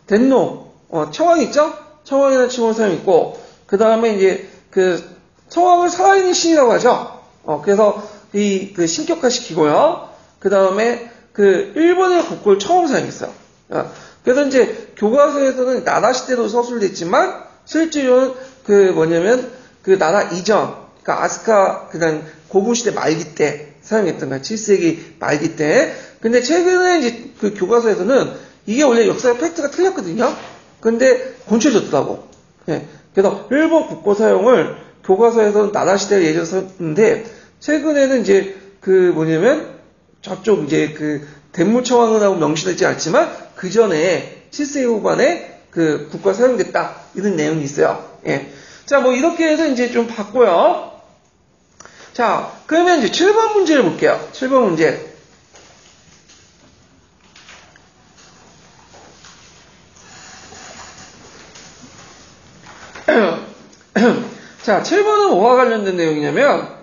A: 덴노 청왕 있죠? 청왕이라는 칭호의 사람이 있고 그 다음에 이제 그 청왕을 살아있는 신이라고 하죠. 그래서 그 신격화시키고요. 그 다음에 그 일본의 국고를 처음 사용했어요. 그래서 이제 교과서에서는 나라 시대로 서술됐지만 실제로는 그 뭐냐면 그 나라 이전, 그러니까 아스카 그다음 고군 시대 말기 때 사용했던 거야. 7세기 말기 때. 근데 최근에 이제 그 교과서에서는 이게 원래 역사 팩트가 틀렸거든요. 근데 고쳐졌더라고. 예. 그래서 일본 국고 사용을 교과서에서는 나라 시대를 예전 썼는데 최근에는 이제 그 뭐냐면 저쪽 이제 그 대무청하고 명시되지 않지만 그 전에 7세기 후반에 그 국가 사용됐다 이런 내용이 있어요. 예. 자, 뭐 이렇게 해서 이제 좀 봤고요. 자, 그러면 이제 7번 문제를 볼게요. 7번 문제. 자, 7번은 뭐와 관련된 내용이냐면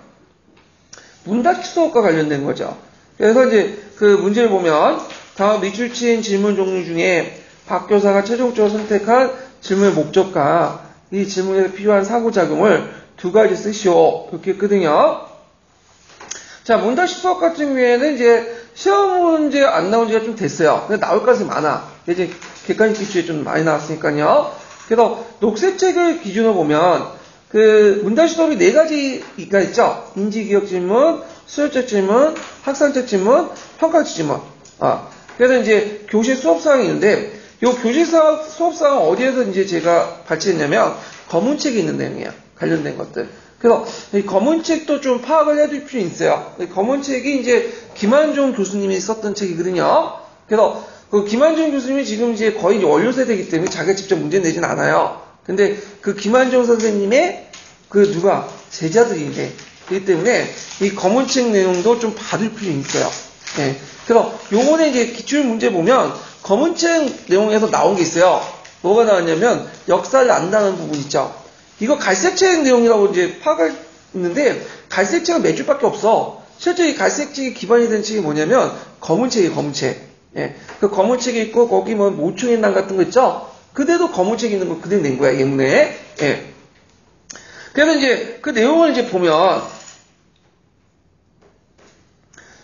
A: 문답 수업과 관련된 거죠. 그래서 이제 그 문제를 보면 다음 밑줄친 질문 종류 중에 박 교사가 최종적으로 선택한 질문의 목적과 이 질문에 필요한 상호작용을 두 가지 쓰시오. 이렇게 했거든요. 자, 문답 수업 같은 경우에는 이제 시험 문제 안 나온 지가 좀 됐어요. 근데 나올 가능성이 많아. 이제 객관식 기출에 좀 많이 나왔으니까요. 그래서 녹색 책을 기준으로 보면 그 문답 수업이 4가지가 있죠. 인지기억 질문, 수요적 질문, 학산적 질문, 평가적 질문. 그래서 이제 교실 수업사항이 있는데 이 교실 수업사항은 어디에서 이제 제가 발췌했냐면 검은책이 있는 내용이에요. 관련된 것들. 그래서 이 검은책도 좀 파악을 해둘 필요 있어요. 이 검은책이 이제 김한종 교수님이 썼던 책이거든요. 그래서 그 김한종 교수님이 지금 이제 거의 이제 원료 세대이기 때문에 자기가 직접 문제 내진 않아요. 근데 그 김한종 선생님의 그 누가 제자들인데 그렇기 때문에 이 검은책 내용도 좀 받을 필요 있어요. 예. 그래서 요번에 이제 기출 문제 보면 검은책 내용에서 나온 게 있어요. 뭐가 나왔냐면 역사를 안다는 부분 있죠. 이거 갈색책 내용이라고 이제 파악을 했는데 갈색책은 몇 줄밖에 없어. 실제 이 갈색책이 기반이 된 책이 뭐냐면 검은책이에요. 검은책. 예. 그 검은책이 있고 거기 뭐 모충인당 같은 거 있죠. 그대도 검은책 있는 거 그대로 낸 거야. 예문에. 예. 그래서 이제 그 내용을 이제 보면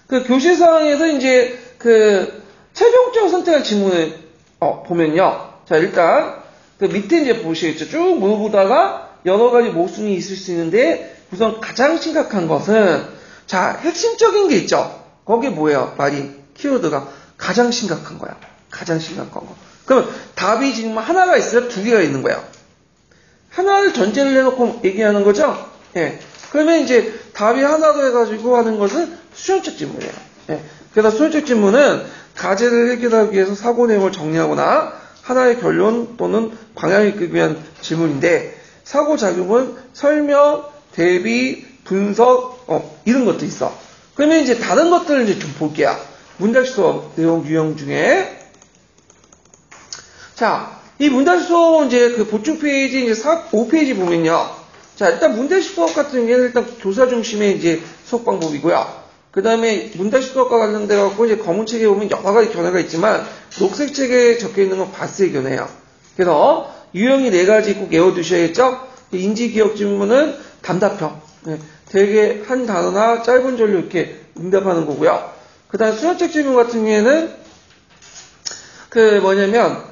A: 그 교실 상황에서 이제 그 최종적으로 선택할 질문을 보면요. 자, 일단 그 밑에 이제 보시겠죠. 쭉 물어보다가 여러 가지 모순이 있을 수 있는데 우선 가장 심각한 것은 자, 핵심적인 게 있죠. 거기에 뭐예요? 말이 키워드가 가장 심각한 거야. 가장 심각한 거. 그럼 답이 지금 하나가 있어요? 두 개가 있는 거예요. 하나를 전제를 해놓고 얘기하는 거죠? 예. 그러면 이제 답이 하나로 해가지고 하는 것은 수용적 질문이에요. 예. 그래서 수용적 질문은 가제를 해결하기 위해서 사고 내용을 정리하거나 하나의 결론 또는 방향을 이끌기 위한 질문인데 사고작용은 설명, 대비, 분석, 이런 것도 있어. 그러면 이제 다른 것들을 이제 좀 볼게요. 문답 수업 내용 유형 중에 자, 이 문답 수업 이제 그 보충 페이지 이제 5페이지 보면요. 자, 일단 문답 수업 같은 경우에는 일단 교사 중심의 이제 수업 방법이고요. 그 다음에 문답 수업과 관련돼 갖고 이제 검은 책에 보면 여러 가지 견해가 있지만 녹색 책에 적혀 있는 건 바스의 견해예요. 그래서 유형이 4가지 꼭 외워두셔야겠죠. 인지기억 질문은 단답형. 네, 되게 한 단어나 짧은 절로 이렇게 응답하는 거고요. 그 다음 수학적 질문 같은 경우에는 그 뭐냐면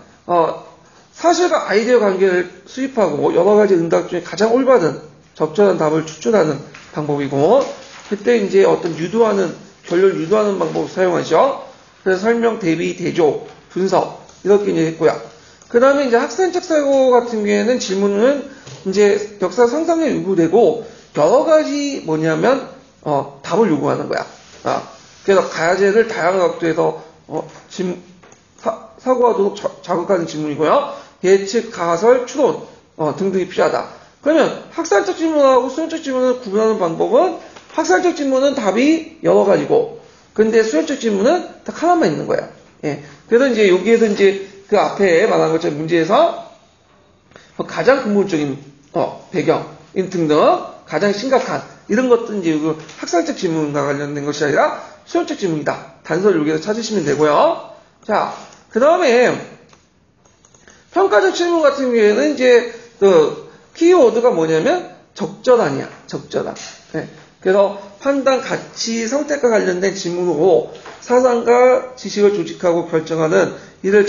A: 사실과 아이디어 관계를 수립하고 여러 가지 응답 중에 가장 올바른 적절한 답을 추출하는 방법이고 그때 이제 어떤 유도하는 결론을 유도하는 방법을 사용하죠. 그래서 설명, 대비, 대조, 분석 이렇게 이제 했고요. 그 다음에 이제 학생적 사고 같은 경우에는 질문은 이제 역사 상상에 요구되고 여러 가지 뭐냐면 답을 요구하는 거야. 그래서 가야제를 다양한 각도에서 사고하도록 자극하는 질문이고요. 예측, 가설, 추론 등등이 필요하다. 그러면 학살적 질문하고 수용적 질문을 구분하는 방법은 학살적 질문은 답이 여러 가지고 근데 수용적 질문은 딱 하나만 있는 거예요. 예. 그래서 이제 여기에서 이제 그 앞에 말한 것처럼 문제에서 가장 근본적인 배경 등등 가장 심각한 이런 것들은 이제 학살적 질문과 관련된 것이 아니라 수용적 질문이다. 단서를 여기서 찾으시면 되고요. 자, 그 다음에 평가적 질문 같은 경우에는 이제 그 키워드가 뭐냐면 적절하냐, 적절한. 네. 그래서 판단, 가치, 선택과 관련된 질문으로 사상과 지식을 조직하고 결정하는 이를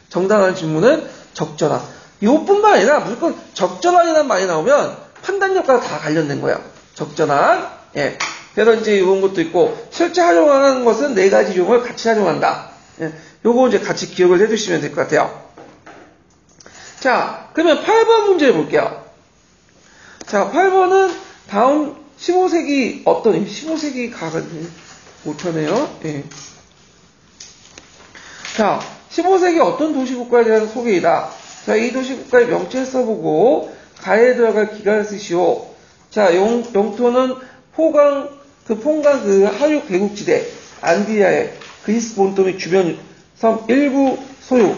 A: 정당한 질문은 적절한. 이것뿐만 아니라 무조건 적절한이라는 말이 나오면 판단력과 다 관련된 거예요. 적절한. 예. 그래서 이제 이런 것도 있고 실제 활용하는 것은 4가지 용어를 같이 활용한다. 예. 요거 이제 같이 기억을 해두시면 될 것 같아요. 자, 그러면 8번 문제를 볼게요. 자, 8번은 다음 15세기 15세기 가거든요. 못하네요. 예. 자, 15세기 어떤 도시국가에 대한 소개이다. 자, 이 도시국가의 명칭을 써보고 가에 들어갈 기간을 쓰시오. 자, 영토는 퐁강 그 하류 계곡지대 안디아의 그리스 본토 및 주변 섬 일부 소유.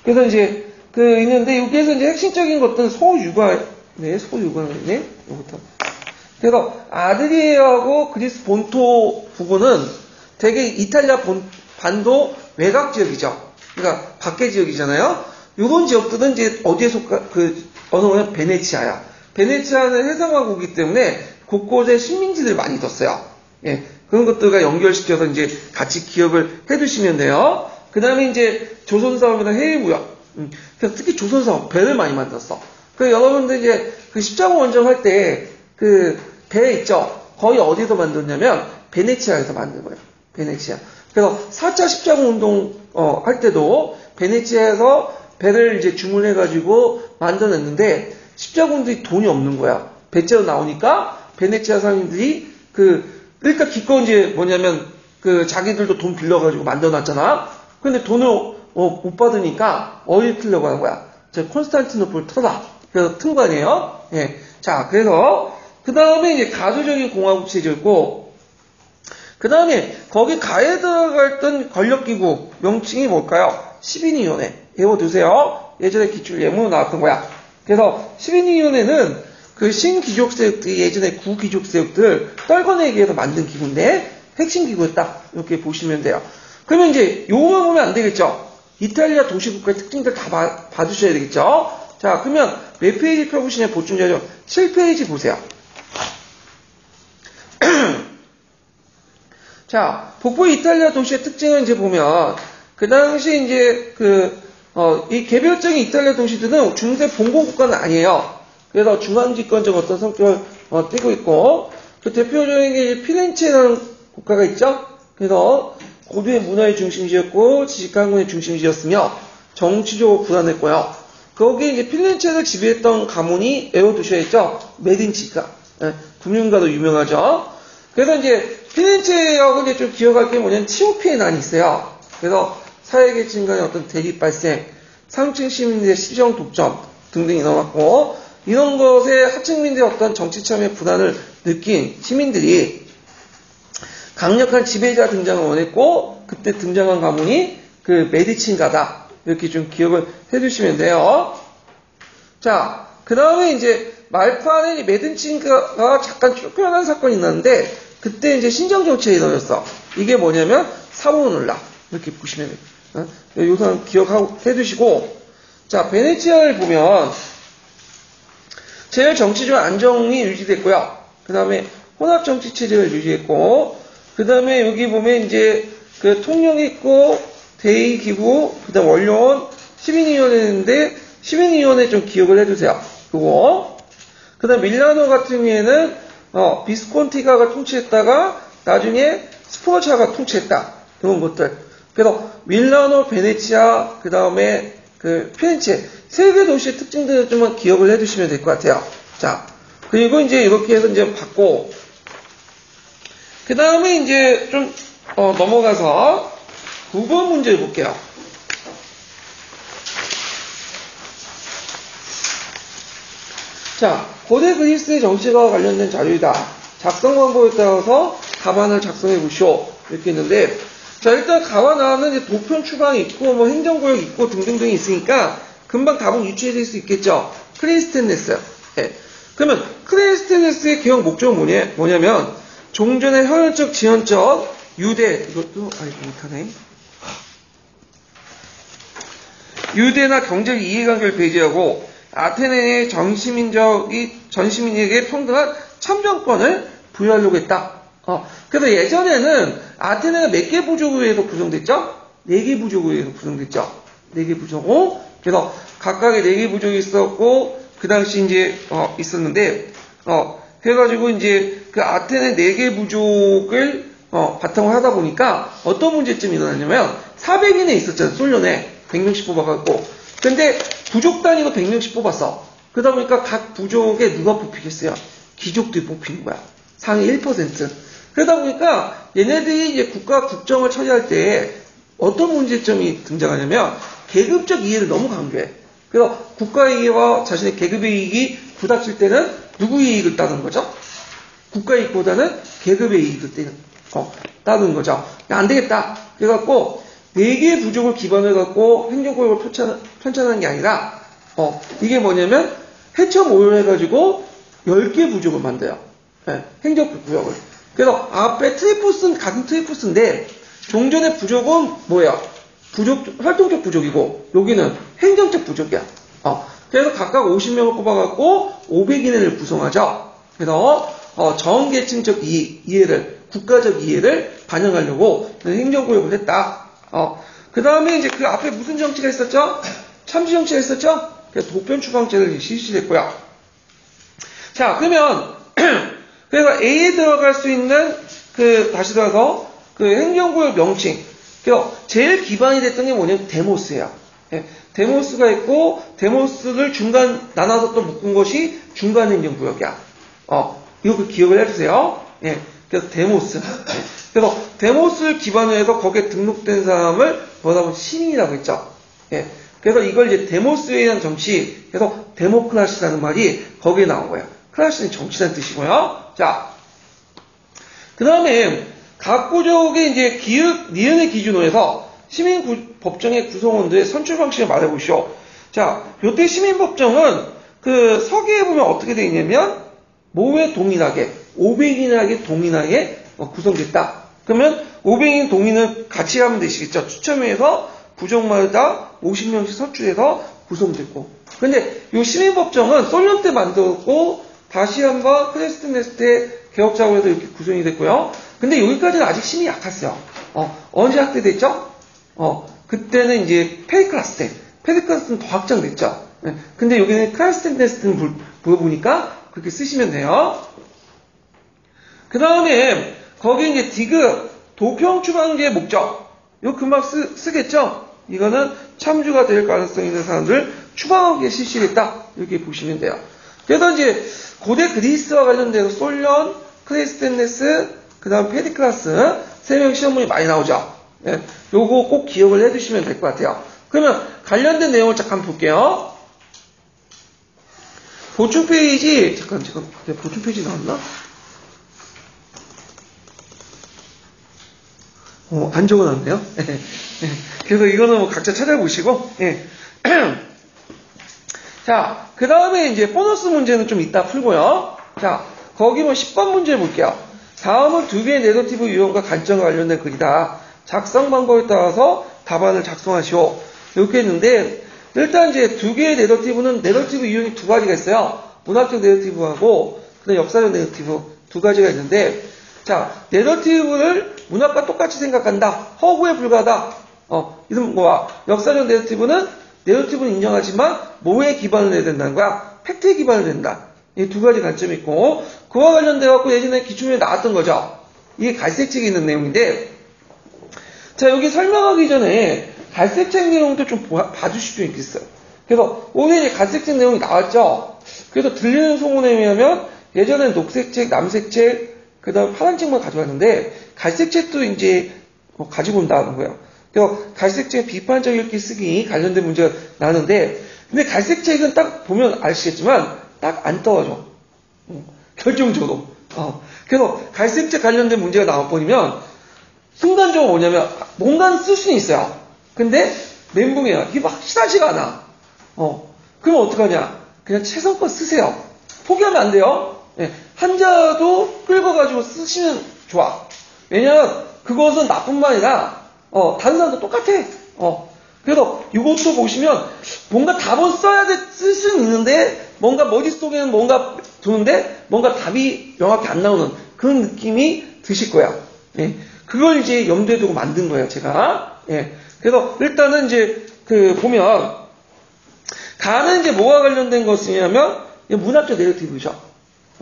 A: 그래서 이제 있는데 여기에서 이제 핵심적인 것들은 소유가네. 이거부터. 그래서 아드리아하고 그리스 본토 부분은 되게 이탈리아 반도 외곽 지역이죠. 그러니까 밖의 지역이잖아요. 이런 지역들은 이제 어디에 어느 거냐 베네치아야. 베네치아는 해상화국이기 때문에 곳곳에 식민지를 많이 뒀어요. 예, 그런 것들과 연결시켜서 이제 같이 기억을 해두시면 돼요. 그 다음에 이제 조선사업이나 해외무역. 그래서 특히 조선사업 배를 많이 만들었어. 그 여러분들 이제 그 십자군 원정할 때 배 있죠. 거의 어디서 만들었냐면 베네치아에서 만든 거예요. 베네치아. 그래서 4차 십자군 운동 할 때도 베네치아에서 배를 이제 주문해가지고 만들어냈는데 십자군들이 돈이 없는 거야. 배째로 나오니까 베네치아 사람들이 그러니까 기껏 이제 뭐냐면 자기들도 돈 빌려가지고 만들어놨잖아. 근데 돈을 못 받으니까 어디 틀려고 하는 거야. 콘스탄티노플 틀어라. 그래서 튼 거 아니에요? 예. 자, 그래서 그 다음에 이제 가수적인 공화국 체제였고, 그 다음에 거기 가에 들어갔던 권력기구 명칭이 뭘까요? 12인위원회. 외워두세요. 예전에 기출 예문으로 나왔던 거야. 그래서 12인위원회는 그 신귀족세력들이 예전에 구귀족세력들 떨궈내기 위해서 만든 기구인데 핵심 기구였다. 이렇게 보시면 돼요. 그러면 이제 요거만 보면 안 되겠죠. 이탈리아 도시국가의 특징들 다 봐주셔야 되겠죠. 자, 그러면 몇 페이지 펴보시냐 보충자료 7페이지 보세요. 자, 북부 이탈리아 도시의 특징을 이제 보면 그 당시 이제 이 개별적인 이탈리아 도시들은 중세 봉건 국가는 아니에요. 그래서 중앙집권적 어떤 성격을 띠고 있고, 그 대표적인 게 피렌체라는 국가가 있죠. 그래서 고도의 문화의 중심지였고 지식강군의 중심지였으며 정치적으로 불안했고요. 거기 이제 피렌체를 지배했던 가문이 외워두셔야겠죠. 메딘치가 금융가도 유명하죠. 그래서 이제 피렌체하고 이제 좀 기억할 게 뭐냐면 치오피의 난이 있어요. 그래서 사회계층 간의 어떤 대립 발생, 상층 시민들의 시정 독점 등등이 일어났고, 이런 것에 하층민들의 어떤 정치 참여 불안을 느낀 시민들이 강력한 지배자 등장을 원했고, 그때 등장한 가문이 메디친가다. 이렇게 좀 기억을 해주시면 돼요. 자, 그 다음에 이제 말판에 메디친가가 잠깐 쫓겨난 사건이 있었는데, 그때 이제 신정정치에 일어났어. 이게 뭐냐면 사보놀라. 이렇게 보시면 돼요. 요선 기억해 두시고, 자, 베네치아를 보면 제일 정치적 안정이 유지됐고요. 그 다음에 혼합정치 체제를 유지했고, 그 다음에 여기 보면 이제 통령이 있고, 대의기구, 그 다음 원료원, 시민위원회인데, 시민위원회 좀 기억을 해주세요. 그거. 그 다음 밀라노 같은 경우에는, 비스콘티가가 통치했다가, 나중에 스포르차가 통치했다. 이런 것들. 그래서 밀라노, 베네치아, 그 다음에 피렌체, 세 개 도시의 특징들을 좀 기억을 해두시면 될 것 같아요. 자, 그리고 이제 이렇게 해서 이제 받고, 그 다음에 이제 좀, 넘어가서 9번 문제를 볼게요. 자, 고대 그리스의 정치가 관련된 자료이다. 작성 방법에 따라서 답안을 작성해 보시오. 이렇게 했는데, 자, 일단 가와 나와는 이제 도편 추방이 있고, 뭐 행정구역 있고 등등등이 있으니까, 금방 답은 유추해질 수 있겠죠. 크리스텐네스. 예. 그러면, 크리스텐네스의 기억 목적은 뭐냐면, 종전의 혈연적, 지연적, 유대, 이것도, 못하네. 유대나 경제적 이해관계를 배제하고, 아테네의 전시민에게 평등한 참정권을 부여하려고 했다. 그래서 예전에는 아테네가 몇 개 부족에 의해서 구성됐죠? 4개 부족에 의해서 구성됐죠? 4개 부족. 그래서 각각의 4개 부족이 있었고, 그 당시 이제, 있었는데, 그래가지고 이제 그 아테네 4개 부족을, 바탕으로 하다 보니까 어떤 문제점이 일어났냐면, 400인에 있었잖아요, 솔련에. 100명씩 뽑아갖고. 근데 부족 단위로 100명씩 뽑았어. 그러다 보니까 각 부족에 누가 뽑히겠어요? 귀족들이 뽑히는 거야. 상위 1%. 그러다 보니까 얘네들이 이제 국가 국정을 처리할 때 어떤 문제점이 등장하냐면 계급적 이해를 너무 강조해. 그래서 국가의 이해와 자신의 계급의 이익이 부닥칠 때는 누구의 이익을 따르는 거죠? 국가의 이익보다는 계급의 이익을 따르는 거죠. 안 되겠다. 그래갖고 4개의 부족을 기반을 갖고 행정구역을 편찬하는 게 아니라 이게 뭐냐면 해처 모여해가지고 10개 부족을 만들어요. 네, 행정구역을. 그래서 앞에 트레이포스는 같은 트레이포스인데 종전의 부족은 뭐야? 활동적 부족이고 여기는 행정적 부족이야. 그래서 각각 50명을 꼽아갖고 500인을 구성하죠. 그래서 저항계층적 이해를, 국가적 이해를 반영하려고 행정구역을 했다. 그 다음에 이제 그 앞에 무슨 정치가 있었죠? 참시 정치가 있었죠? 그래서 보편추방제를 실시했고요. 자, 그러면 그래서 A에 들어갈 수 있는 다시 들어가서 행정구역 명칭. 그래서 제일 기반이 됐던 게 뭐냐면 데모스예요. 예, 데모스가 있고 데모스를 중간 나눠서 또 묶은 것이 중간 행정구역이야. 이거 기억을 해주세요. 예, 그래서 데모스. 예, 그래서 데모스를 기반으로 해서 거기에 등록된 사람을 뭐라고 하면 시민이라고 했죠. 예, 그래서 이걸 이제 데모스에 의한 정치, 그래서 데모크라시라는 말이 거기에 나온 거예요. 크라시는 정치라는 뜻이고요. 자, 그 다음에 각 구족의 이제 니은의 기준으로 해서 시민법정의 구성원들의 선출 방식을 말해보시오. 자, 요때 시민법정은 서기에 보면 어떻게 되어 있냐면 모에 동일하게 500인에게 동일하게 구성됐다. 그러면 500인 동인을 같이 하면 되시겠죠. 추첨해서 부족마다 50명씩 선출해서 구성됐고. 근데 이 시민법정은 솔련 때 만들었고 다시 한번 크레스트네스트의 개혁 작업에서 이렇게 구성이 됐고요. 근데 여기까지는 아직 힘이 약했어요. 언제 확대됐죠? 그때는 이제 페리클라스 때. 페리클라스는 더 확장됐죠. 네. 근데 여기는 크레스트네스트는 보여보니까 그렇게 쓰시면 돼요. 그 다음에 거기 이제 디귿 도평추방제의 목적. 요 금방 쓰겠죠? 이거는 참주가 될 가능성 있는 사람들 추방하기에 실시했다. 이렇게 보시면 돼요. 그래서 이제 고대 그리스와 관련돼서 솔련, 크레스텐네스, 그 다음 페디클라스 3명 시험문이 많이 나오죠. 네, 요거 꼭 기억을 해두시면 될 것 같아요. 그러면 관련된 내용을 잠깐 볼게요. 보충 페이지, 잠깐 보충 페이지 나왔나? 안 적어놨네요. 그래서 이거는 뭐 각자 찾아보시고, 예. 자, 그 다음에 이제 보너스 문제는 좀 이따 풀고요. 자, 거기 뭐 10번 문제 볼게요. 다음은 2개의 내러티브 유형과 관점과 관련된 글이다. 작성 방법에 따라서 답안을 작성하시오. 이렇게 했는데, 일단 이제 2개의 내러티브 유형이 2가지가 있어요. 문학적 내러티브하고, 그다음 역사적 내러티브 2가지가 있는데, 자, 내러티브를 문학과 똑같이 생각한다. 허구에 불과하다. 이런 거와 역사적 내러티브는 인정하지만 뭐에 기반을 해야 된다는 거야? 팩트에 기반을 된다. 이 2가지 관점이 있고 그와 관련돼갖고 예전에 기출문에 나왔던 거죠. 이게 갈색책에 있는 내용인데 자 여기 설명하기 전에 갈색책 내용도 좀 봐주실 수 있겠어요. 그래서 오늘 갈색책 내용이 나왔죠. 그래서 들리는 소문에 의하면 예전엔 녹색책, 남색책 그 다음 파란책만 가져왔는데 갈색책도 이제 가지고 온다는 거예요. 그래서 갈색책 비판적 읽기 쓰기 관련된 문제가 나오는데 근데 갈색책은 딱 보면 아시겠지만 딱 안 떠져. 결정적으로. 그래서 갈색책 관련된 문제가 나와버리면 순간적으로 뭐냐면 뭔가는 쓸 수는 있어요. 근데 멘붕이에요. 이게 막 확실하지가 않아. 그러면 어떡하냐. 그냥 최선껏 쓰세요. 포기하면 안 돼요. 네, 한자도 끌어가지고 쓰시면 좋아. 왜냐면 그것은 나뿐만 아니라 다른 사람도 똑같아. 그래서 이것도 보시면 뭔가 답은 쓸 수는 있는데 뭔가 머릿속에는 뭔가 도는데 뭔가 답이 명확히 안 나오는 그런 느낌이 드실 거야. 예, 그걸 이제 염두에 두고 만든 거예요, 제가. 예, 그래서 일단은 이제 보면 가는 이제 뭐가 관련된 것이냐면 문학적 내러티브죠.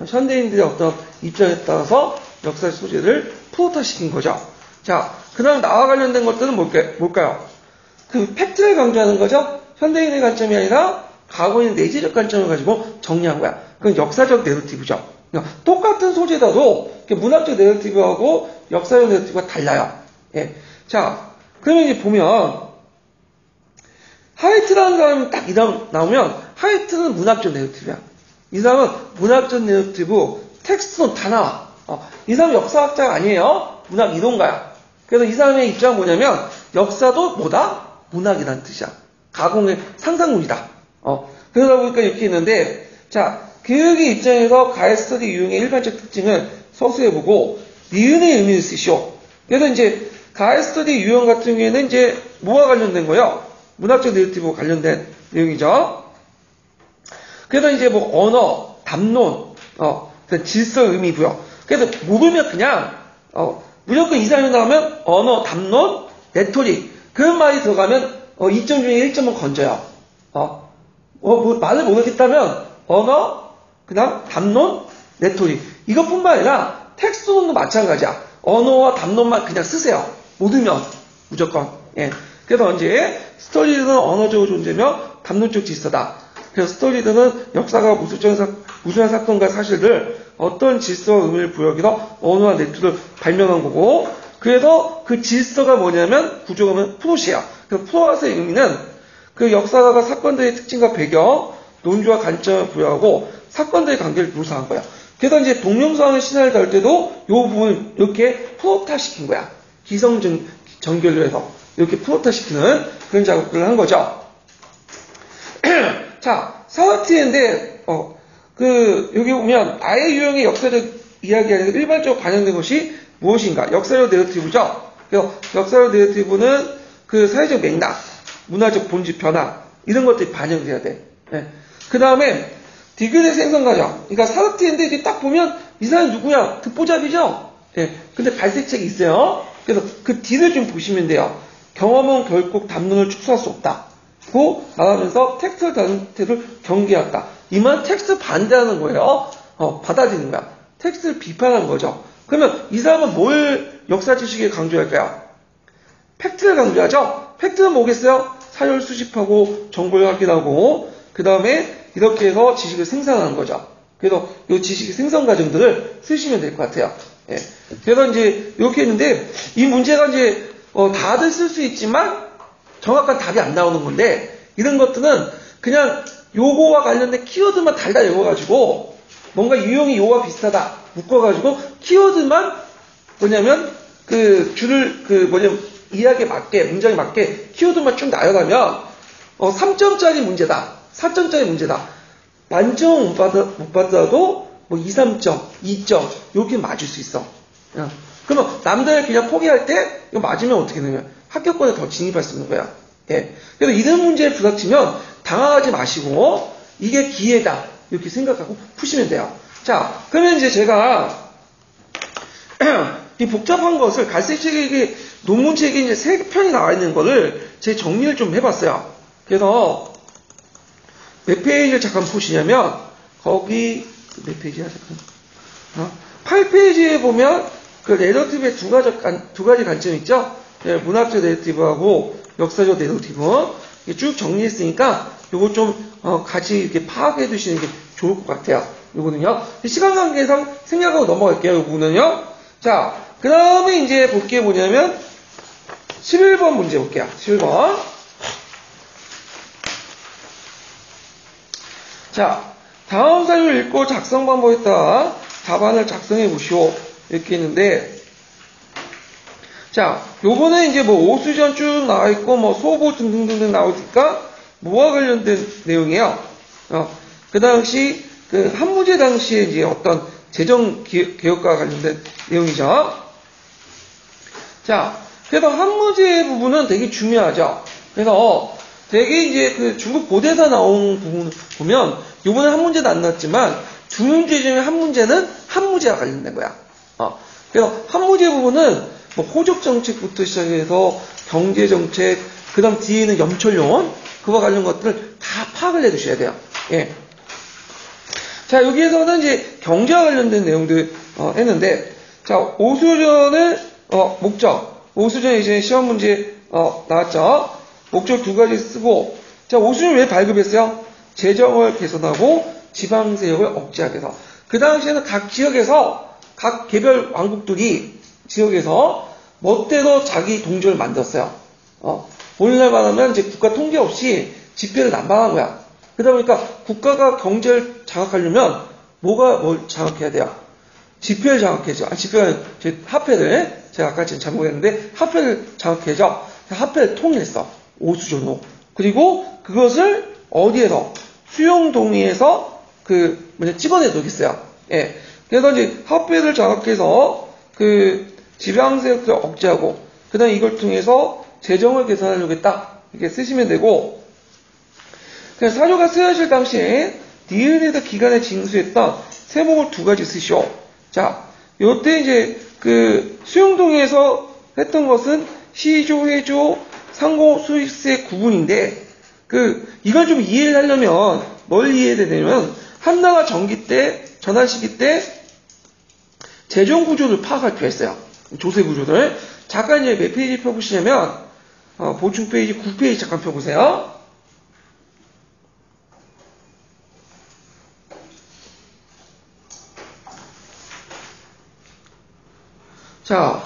A: 현대인들의 어떤 입장에 따라서 역사의 소재를 프로타시킨 거죠. 자, 그 다음 나와 관련된 것들은 뭘까요? 팩트를 강조하는 거죠. 현대인의 관점이 아니라 과거의 내재적 관점을 가지고 정리한 거야. 그건 역사적 내러티브죠. 그러니까 똑같은 소재다도 문학적 내러티브하고 역사적 내러티브가 달라요. 예. 자, 그러면 이제 보면 하이트라는 사람이 딱 이름 나오면 하이트는 문학적 내러티브야. 이 사람은 문학적 내러티브 텍스트는 다 나와. 이 사람은 역사학자가 아니에요. 문학 이론가야. 그래서 이 사람의 입장은 뭐냐면 역사도 뭐다? 문학이라는 뜻이야. 가공의 상상문이다. 그러다 보니까 이렇게 있는데, 자, 교육의 입장에서 가이스터디 유형의 일반적 특징을 서술해보고 니은의 의미를 쓰시오. 그래서 이제 가이스터디 유형 같은 경우에는 이제 뭐와 관련된 거예요? 문학적 내러티브와 관련된 내용이죠. 그래서 이제 뭐 언어, 담론, 질서 의미 부여. 그래서 모르면 그냥 무조건 이 사람이 나오면 언어, 담론, 레토릭 그런 말이 들어가면 2점 중에 1점은 건져요. 뭐 말을 모르겠다면 언어, 그다음 담론, 레토릭 이것뿐만 아니라 텍스트론도 마찬가지야. 언어와 담론만 그냥 쓰세요. 모르면 무조건. 예. 그래서 이제 스토리는 언어적으로 존재며 담론적 질서다. 그래서 스토리들은 역사가 무수한 사건과 사실들 어떤 질서와 의미를 부여하기로 언어와 내투를 발명한 거고, 그래서 그 질서가 뭐냐면 구조가 뭐냐면 플롯이에요. 그 플롯의 의미는 그 역사가가 사건들의 특징과 배경, 논주와 관점을 부여하고 사건들의 관계를 묘사한 거야. 그래서 이제 동명상의 신화를 다룰 때도 이 부분을 이렇게 플롯화시킨 거야. 기성전결로 해서 이렇게 플롯화시키는 그런 작업들을 한 거죠. 자, 사와티인데 여기 보면 아예 유형의 역사적 이야기 아니라 일반적으로 반영된 것이 무엇인가? 역사적 내러티브죠. 그래서 역사적 내러티브는 그 사회적 맥락, 문화적 본질 변화 이런 것들이 반영돼야 돼. 네. 그 다음에 디귿의 생성 과정. 그러니까 사와티인데 이제 딱 보면 이 사람이 누구야? 듣보잡이죠. 네. 근데 발색책이 있어요. 그래서 그 D를 좀 보시면 돼요. 경험은 결국 담론을 축소할 수 없다. 고 말하면서 텍스트 단태를 경계한다. 이 말 텍스트 반대하는 거예요. 받아들이는 거야. 텍스트를 비판하는 거죠. 그러면 이 사람은 뭘 역사 지식에 강조할까요? 팩트를 강조하죠. 팩트는 뭐겠어요? 사료를 수집하고 정보를 확인하고 그 다음에 이렇게 해서 지식을 생산하는 거죠. 그래서 이 지식의 생성 과정들을 쓰시면 될 것 같아요. 예. 그래서 이제 이렇게 했는데 이 문제가 이제 다들 쓸 수 있지만 정확한 답이 안 나오는 건데, 이런 것들은 그냥 요거와 관련된 키워드만 달달 외워가지고 뭔가 유형이 요와 비슷하다 묶어가지고 키워드만 뭐냐면 이야기에 맞게 문장에 맞게 키워드만 쭉 나열하면 3점짜리 문제다, 4점짜리 문제다, 만점 못 받아도 뭐 2, 3점, 2점 이렇게 맞을 수 있어. 그러면 남들 그냥 포기할 때 이거 맞으면 어떻게 되냐면 합격권에 더 진입할 수 있는 거야. 예. 그래서 이런 문제에 부닥치면 당황하지 마시고 이게 기회다 이렇게 생각하고 푸시면 돼요. 자, 그러면 이제 제가 이 복잡한 것을 갈색책에 논문책에 이제 3편이 나와 있는 거를 제 정리를 좀 해봤어요. 그래서 몇 페이지를 잠깐 보시냐면 거기 몇 페이지야 잠깐 8페이지에 보면 그 내러티브의 두 가지 관점 있죠. 예, 문학적 내러티브하고 역사적 내러티브 쭉 정리했으니까 요거 좀 같이 이렇게 파악해 두시는 게 좋을 것 같아요. 요거는요. 시간 관계상 생략하고 넘어갈게요. 요거는요. 자, 그 다음에 이제 볼 게 뭐냐면 11번 문제 볼게요. 11번. 자, 다음 사유를 읽고 작성 방법에 따라 답안을 작성해 보시오. 이렇게 했는데, 자, 요번에 이제 뭐 오수전 쭉 나와 있고 뭐 소보 등등등 나오니까 뭐와 관련된 내용이에요. 그 당시 그 한무제 당시에 이제 어떤 재정 개혁과 관련된 내용이죠. 자, 그래서 한무제 부분은 되게 중요하죠. 그래서 되게 이제 그 중국 고대에서 나온 부분 보면 요번에 한 문제도 안 나왔지만 두 문제 중에 한 문제는 한무제와 관련된 거야. 그래서 한무제 부분은 뭐 호적 정책부터 시작해서 경제 정책, 그 다음 뒤에는 염철용언, 그와 관련 것들을 다 파악을 해 두셔야 돼요. 예. 자, 여기에서는 이제 경제와 관련된 내용들 했는데, 자, 오수전의 목적. 오수전 이제 시험 문제 나왔죠. 목적 두 가지 쓰고, 자, 오수전 왜 발급했어요? 재정을 개선하고 지방세력을 억제하기 위해서. 그 당시에는 각 지역에서 각 개별 왕국들이 지역에서 멋대로 자기 동지를 만들었어요. 오늘날 말하면 이제 국가 통제 없이 지폐를 남발한 거야. 그러다 보니까 국가가 경제를 장악하려면 뭘 장악해야 돼요? 지폐를 장악해야죠. 지폐가 화폐를 제가 아까 잘못했는데 화폐를 장악해야죠. 화폐를 통일했어. 오수존으로. 그리고 그것을 어디에서? 수용동의에서 찍어내도록 했어요. 예. 그래서 이제 화폐를 장악해서 지방 세력들을 억제하고, 그 다음에 이걸 통해서 재정을 개선하려고 했다. 이렇게 쓰시면 되고, 그래서 사조가 쓰여질 당시에 니은에서 기간에 징수했던 세목을 2가지 쓰시오. 자, 요때 이제 수용동의에서 했던 것은 시조, 해조, 상고, 수익세 구분인데, 이걸 좀 이해를 하려면 뭘 이해해야 되냐면, 한나라 전기 때, 전환 시기 때, 재정 구조를 파악할 필요가 있어요. 조세 구조를. 잠깐 이제 몇 페이지 펴보시냐면, 보충 페이지 9페이지 잠깐 펴보세요. 자,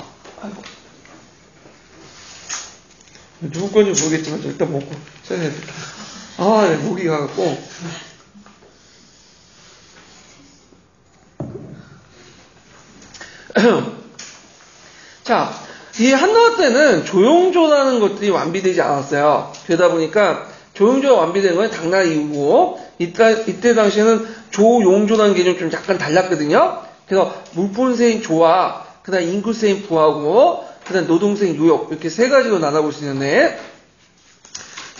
A: 누구 건지 모르겠지만 일단 먹고 써야 되겠다. 네, 목이 가갖고. 자, 이 한나라 때는 조용조라는 것들이 완비되지 않았어요. 그러다 보니까 조용조가 완비된 건 당나라 이후고, 이때 당시에는 조용조라는 개념이 좀 약간 달랐거든요. 그래서 물본세인 조와 그 다음 인구세인 부하고, 그 다음 노동세인 요역, 이렇게 3가지로 나눠볼 수 있는데,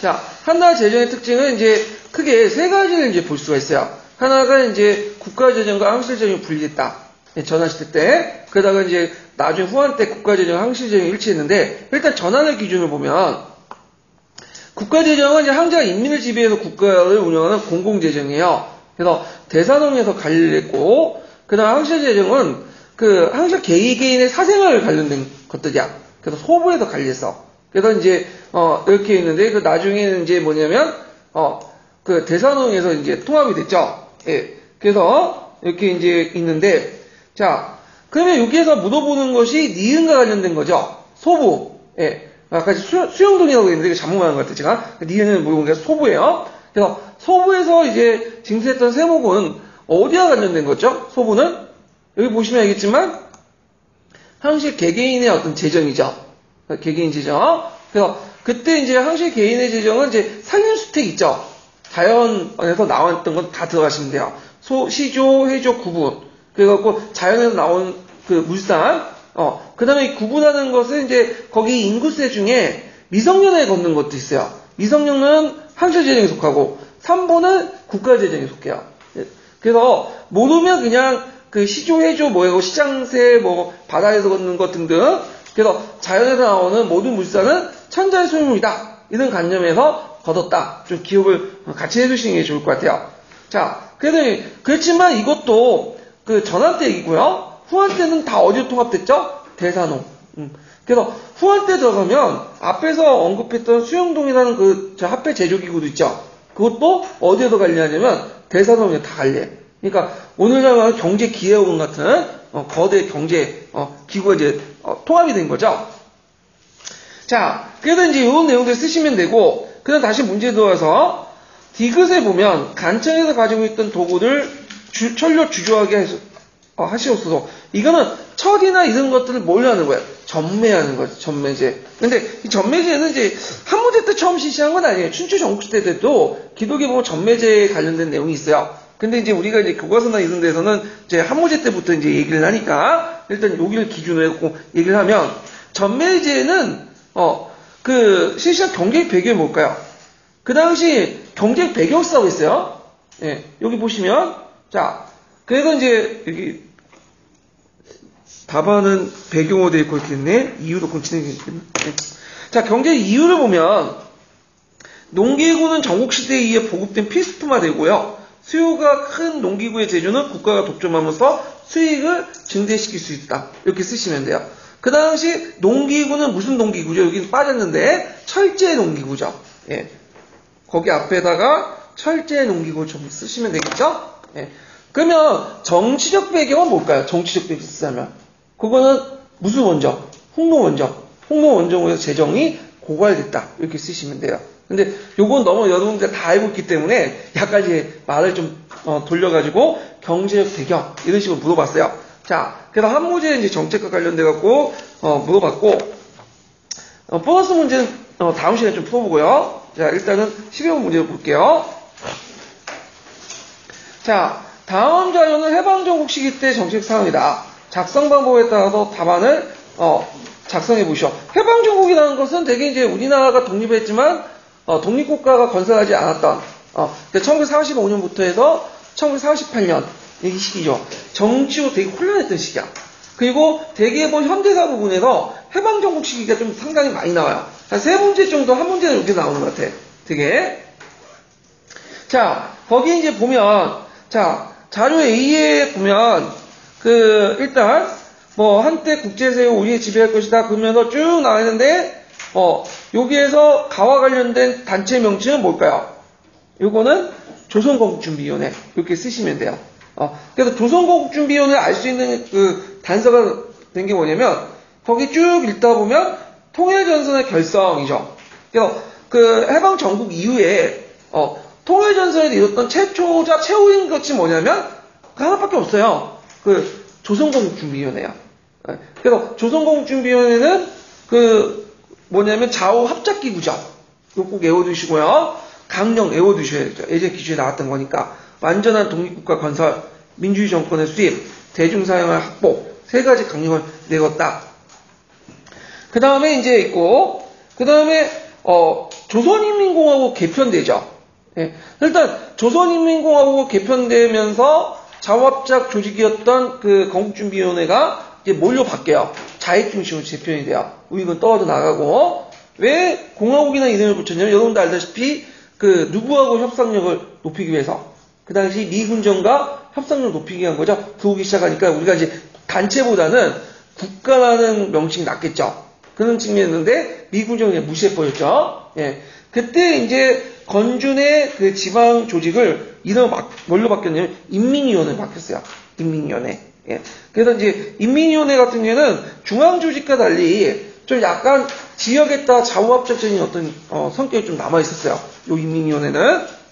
A: 자, 한나라 재정의 특징은 이제 크게 3가지를 이제 볼 수가 있어요. 하나가 이제 국가재정과 항실재정이 분리됐다. 전환시대 때. 그러다가 이제 나중에 후한 때 국가재정과 항실재정이 일치했는데, 일단 전환의 기준을 보면, 국가재정은 이제 항자가 인민을 지배해서 국가를 운영하는 공공재정이에요. 그래서 대산업에서 관리했고, 그 다음 항실재정은 항상 개개인의 사생활을 관련된 것들이야. 그래서 소부에서 관리했어. 그래서 이제, 이렇게 있는데, 나중에는 이제 뭐냐면, 대산업에서 이제 통합이 됐죠. 예. 그래서, 이렇게 이제 있는데, 자, 그러면 여기에서 물어보는 것이 니은과 관련된 거죠. 소부. 예. 아까 수용동이라고 했는데, 이거 잘못 말한 것 같아요, 제가. 니은은 물어본 게 소부예요. 그래서, 소부에서 이제 징수했던 세목은 어디와 관련된 거죠? 소부는? 여기 보시면 알겠지만, 항실 개개인의 어떤 재정이죠. 개개인 재정. 그래서, 그때 이제 항실 개인의 재정은 이제 상인수택 있죠. 자연에서 나왔던 건 다 들어가시면 돼요. 시조, 해조, 구분. 그래갖고, 자연에서 나온 물산. 그 다음에 이 구분하는 것은 이제, 거기 인구세 중에 미성년에 걷는 것도 있어요. 미성년은 항실 재정에 속하고, 3번은 국가 재정에 속해요. 그래서, 모르면 그냥, 시조, 해조, 시장세, 바다에서 걷는 것 등등. 그래서 자연에서 나오는 모든 물산은 천자의 소유물이다. 이런 관념에서 걷었다. 좀 기억을 같이 해주시는 게 좋을 것 같아요. 자, 그렇지만 이것도 전환 때 얘기고요. 후한 때는 다 어디로 통합됐죠? 대산업. 그래서 후한 때 들어가면 앞에서 언급했던 수용동이라는 화폐 제조기구도 있죠. 그것도 어디에서 관리하냐면 대산업에 다 관리해. 그러니까 오늘날 말하는 경제기획원 같은 거대 경제 기구가 이제 통합이 된 거죠. 자, 그래서 이제 이런 내용들 쓰시면 되고, 그다음 다시 문제에 들어와서 디귿에 보면 간청에서 가지고 있던 도구를 철로 주조하게 하시옵소서. 이거는 철이나 이런 것들을 뭘 하는 거예요? 전매하는 거죠. 전매제. 근데 이 전매제는 이제 한무제 때 처음 실시한 건 아니에요. 춘추 전국시대 때도 기독에 보면 전매제에 관련된 내용이 있어요. 근데 이제 우리가 이제 교과서나 이런 데서는 이제 한무제 때부터 이제 얘기를 하니까 일단 여기를 기준으로 해갖고 얘기를 하면 전매제는 실시한 경제적 배경이 뭘까요? 그 당시 경제적 배경 쓰고 있어요. 예, 여기 보시면 자, 그래서 이제 여기 답안은 배경으로 되어 있고 있겠네. 이유도 공치는 게 있겠네. 예. 자, 경제 이유를 보면 농기구는 전국시대에 의해 보급된 필수품화 되고요. 수요가 큰 농기구의 제조는 국가가 독점하면서 수익을 증대시킬 수 있다. 이렇게 쓰시면 돼요. 그 당시 농기구는 무슨 농기구죠? 여기 빠졌는데 철제 농기구죠. 예. 거기 앞에다가 철제 농기구 좀 쓰시면 되겠죠? 예. 그러면 정치적 배경은 뭘까요? 정치적 배경 쓰자면. 그거는 무슨 원정? 홍노 원정. 홍노 원정에서 재정이 고갈됐다. 이렇게 쓰시면 돼요. 근데 요건 너무 여러분들 다 알고 있기 때문에 약간 이제 말을 좀 돌려가지고 경제적 배경 이런 식으로 물어봤어요. 자, 그래서 한 문제 이제 정책과 관련돼갖고 물어봤고 보너스 문제는 다음 시간에 좀 풀어보고요. 자, 일단은 12번 문제를 볼게요. 자, 다음 자료는 해방정국 시기 때 정책 사항이다. 작성 방법에 따라서 답안을 작성해 보시오. 해방정국이라는 것은 되게 이제 우리나라가 독립했지만 독립국가가 건설하지 않았던 1945년부터 해서 1948년 이 시기죠. 정치로 되게 혼란했던 시기야. 그리고 되게 뭐 현대사 부분에서 해방정국 시기가 좀 상당히 많이 나와요. 한 세 문제 정도 한 문제는 이렇게 나오는 것 같아. 되게. 자, 거기 이제 보면 자, 자료 A에 보면 일단 뭐 한때 국제세요 우리의 지배할 것이다 그러면서 쭉 나와 있는데 여기에서 가와 관련된 단체 명칭은 뭘까요? 요거는 조선건국준비위원회 이렇게 쓰시면 돼요. 그래서 조선건국준비위원회 알 수 있는 그 단서가 된 게 뭐냐면 거기 쭉 읽다 보면 통일전선의 결성이죠. 그래서 그 해방정국 이후에 통일전선에 이뤘던 최초자 최후인 것이 뭐냐면 그 하나밖에 없어요. 그 조선건국준비위원회야. 그래서 조선건국준비위원회는 뭐냐면 좌우 합작기구죠. 이거 꼭 외워두시고요. 강령 외워두셔야죠. 예전 기준에 나왔던 거니까. 완전한 독립국가 건설, 민주주의 정권의 수립, 대중사회의 확보, 세 가지 강령을 내었다. 그 다음에 이제 있고, 그 다음에, 조선인민공화국 개편되죠. 예. 일단, 조선인민공화국 개편되면서 좌우합작 조직이었던 그 건국준비위원회가 이제 뭘로 바뀌어요? 자익중심으로 재편이 돼요. 우익은 떨어져 나가고. 왜 공화국이나 이름을 붙였냐면, 여러분도 알다시피, 누구하고 협상력을 높이기 위해서. 그 당시 미군정과 협상력을 높이기 위한 거죠. 들어오기 시작하니까 우리가 이제 단체보다는 국가라는 명칭이 낫겠죠. 그런 측면이었는데, 미군정을 무시해버렸죠. 예. 그때 이제 건준의 그 지방 조직을 이름을 뭘로 바뀌었냐면 인민위원회로 바뀌었어요. 인민위원회. 예. 그래서 이제 인민위원회 같은 경우에는 중앙조직과 달리 좀 약간 지역에 따라 좌우합작적인 어떤 성격이 좀 남아 있었어요. 요 인민위원회는.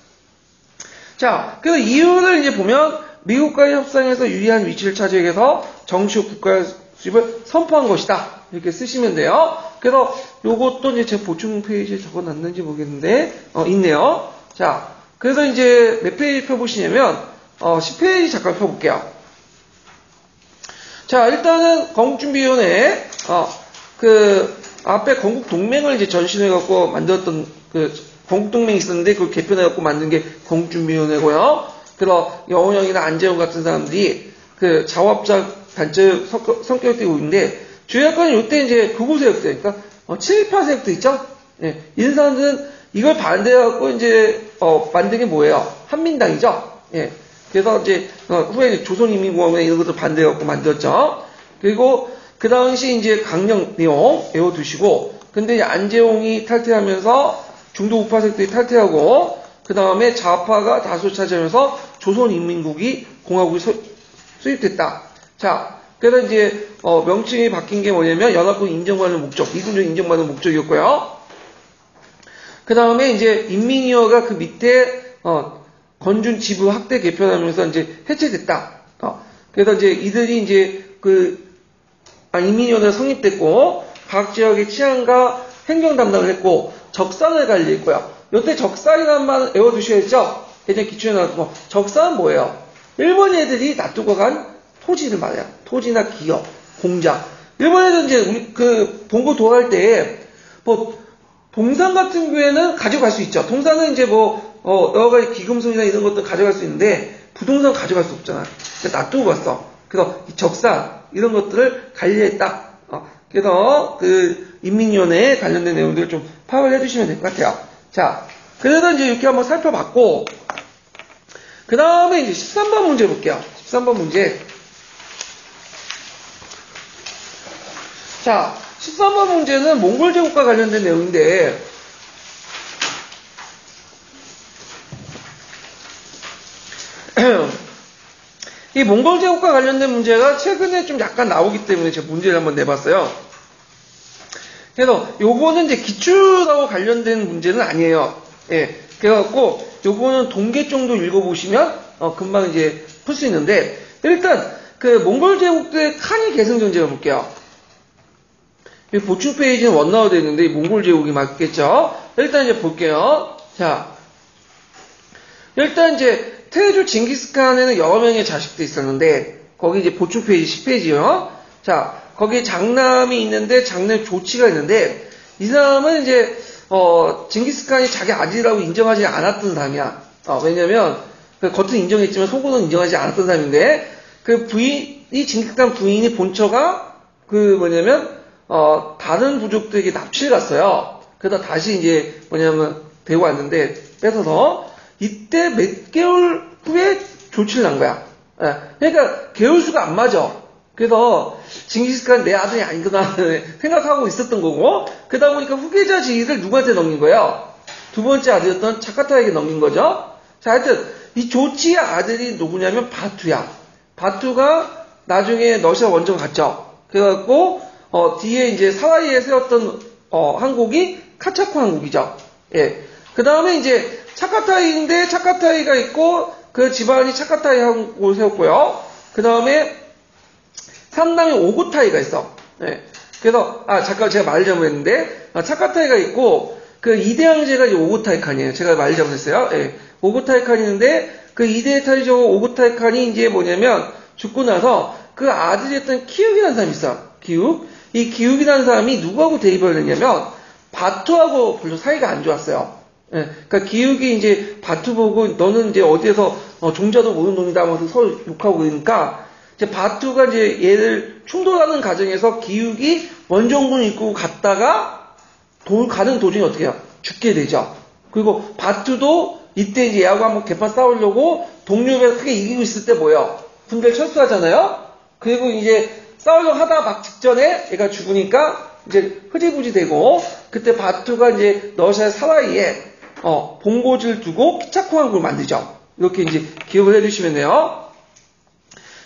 A: 자, 그래서 이유를 이제 보면 미국과의 협상에서 유리한 위치를 차지하기 위해서 정치적 국가 수립을 선포한 것이다. 이렇게 쓰시면 돼요. 그래서 요것도 이제 제 보충 페이지에 적어놨는지 모르겠는데, 있네요. 자, 그래서 이제 몇 페이지 펴보시냐면, 10페이지 잠깐 펴볼게요. 자, 일단은 건국준비위원회, 앞에 건국동맹을 이제 전신해갖고 만들었던 건국동맹이 있었는데, 그걸 개편해갖고 만든 게 건국준비위원회고요. 그래서 여운형이나 안재홍 같은 사람들이 자업적 단체 성격을 띠고 있는데, 주요약관은 이때 이제 극우세력들, 그러니까 7.18 세력들 있죠? 예, 이런 사람들은 이걸 반대해갖고 이제 만든 게 뭐예요? 한민당이죠? 예, 그래서 이제 후에 조선인민공화국에 이런 것들 반대해갖고 만들었죠. 그리고 그 당시 이제 강령 내용 외워두시고, 근데 이제 안재홍이 탈퇴하면서 중도 우파 세력들이 탈퇴하고, 그 다음에 좌파가 다수 차지하면서 조선인민국이 공화국이 수립됐다. 자, 그래서 이제 명칭이 바뀐 게 뭐냐면 연합군 인정받는 목적, 미군정 인정받는 목적이었고요. 그 다음에 이제 인민위원회가 그 밑에 건준 지부 학대 개편하면서 이제 해체됐다. 그래서 이제 이들이 이제 인민위원회가 성립됐고 각 지역의 치안과 행정 담당을 했고 적산을 관리했고요. 이때 적산이라는 말은 외워두셔야죠. 예전에 기출에 나왔고 적산은 뭐예요? 일본 애들이 놔두고 간 토지를 말해요. 토지나 기업, 공장. 일본 애들은 이제 우리 본고 도할 때 동산 같은 경우에는 가져갈 수 있죠. 동산은 이제 여러 가지 기금속이나 이런 것도 가져갈 수 있는데 부동산 가져갈 수 없잖아. 그러니까 놔두고 갔어. 그래서 이 적산 이런 것들을 관리했다. 그래서 인민위원회에 관련된 내용들을 좀 파악을 해주시면 될 것 같아요. 자, 그래서 이제 이렇게 한번 살펴봤고, 그 다음에 이제 13번 문제 볼게요. 13번 문제. 자, 13번 문제는 몽골 제국과 관련된 내용인데, 이 몽골 제국과 관련된 문제가 최근에 좀 약간 나오기 때문에 제가 문제를 한번 내봤어요. 그래서 요거는 이제 기출하고 관련된 문제는 아니에요. 예. 그래갖고 요거는 동계 정도 읽어보시면 금방 이제 풀 수 있는데, 일단 그 몽골 제국의 칸이 계승 전쟁을 볼게요. 보충 페이지는 원나우되어 있는데 몽골 제국이 맞겠죠? 일단 이제 볼게요. 자, 일단 이제 태조 징기스칸에는 여러 명의 자식들이 있었는데, 거기 이제 보충 페이지 10페이지요. 자, 거기에 장남이 있는데 장남 조치가 있는데, 이 사람은 이제 징기스칸이 자기 아들이라고 인정하지 않았던 사람이야. 왜냐면 겉은 인정했지만 속으로는 인정하지 않았던 사람인데, 그 부인이 징기스칸 부인이 본처가 그 뭐냐면 다른 부족들에게 납치를 갔어요. 그러다 다시 이제 뭐냐면 데리고 왔는데 뺏어서 이때 몇 개월 후에 조치를 난 거야. 예. 그러니까 개월수가 안 맞아. 그래서 징기스칸 내 아들이 아니구나 생각하고 있었던 거고, 그러다 보니까 후계자 지위를 누구한테 넘긴 거예요? 두 번째 아들이었던 차카타에게 넘긴 거죠. 자, 하여튼 이 조치의 아들이 누구냐면 바투야. 바투가 나중에 러시아 원정 갔죠. 그래갖고 뒤에 이제 사와이에 세웠던 항국이 카차코 항국이죠. 예. 그 다음에 이제 차카타이인데 차카타이가 있고 그 집안이 차카타이 항국을 세웠고요. 그 다음에 상당히 오고타이가 있어. 예. 그래서 잠깐 제가 말을 잘못했는데 차카타이가 있고 그 이대 황제가 이제 오고타이 칸이에요. 제가 말을 잘못했어요. 예. 오고타이 칸이 있는데 그 이대 타이조 오고타이 칸이 이제 뭐냐면 죽고 나서 그 아들이었던 키욱이라는 사람이 있어. 기욱. 이 기욱이라는 사람이 누구하고 대립을 했냐면 바투하고 별로 사이가 안 좋았어요. 예. 그러니까 기욱이 이제 바투 보고 너는 이제 어디에서 종자도 모르는 놈이다 하면서 서로 욕하고 그러니까 이제 바투가 이제 얘를 충돌하는 과정에서 기욱이 원정군을 이끌고 갔다가 가는 도중에 어떻게 해요? 죽게 되죠. 그리고 바투도 이때 이제 얘하고 한번 개판 싸우려고 동료를 크게 이기고 있을 때 뭐예요? 군대를 철수하잖아요? 그리고 이제 싸우려고 하다 막 직전에 얘가 죽으니까 이제 흐지부지 되고, 그때 바투가 이제 러시아 사와이에 본고지를 두고 키차코 항국을 만들죠. 이렇게 이제 기억을 해주시면 돼요.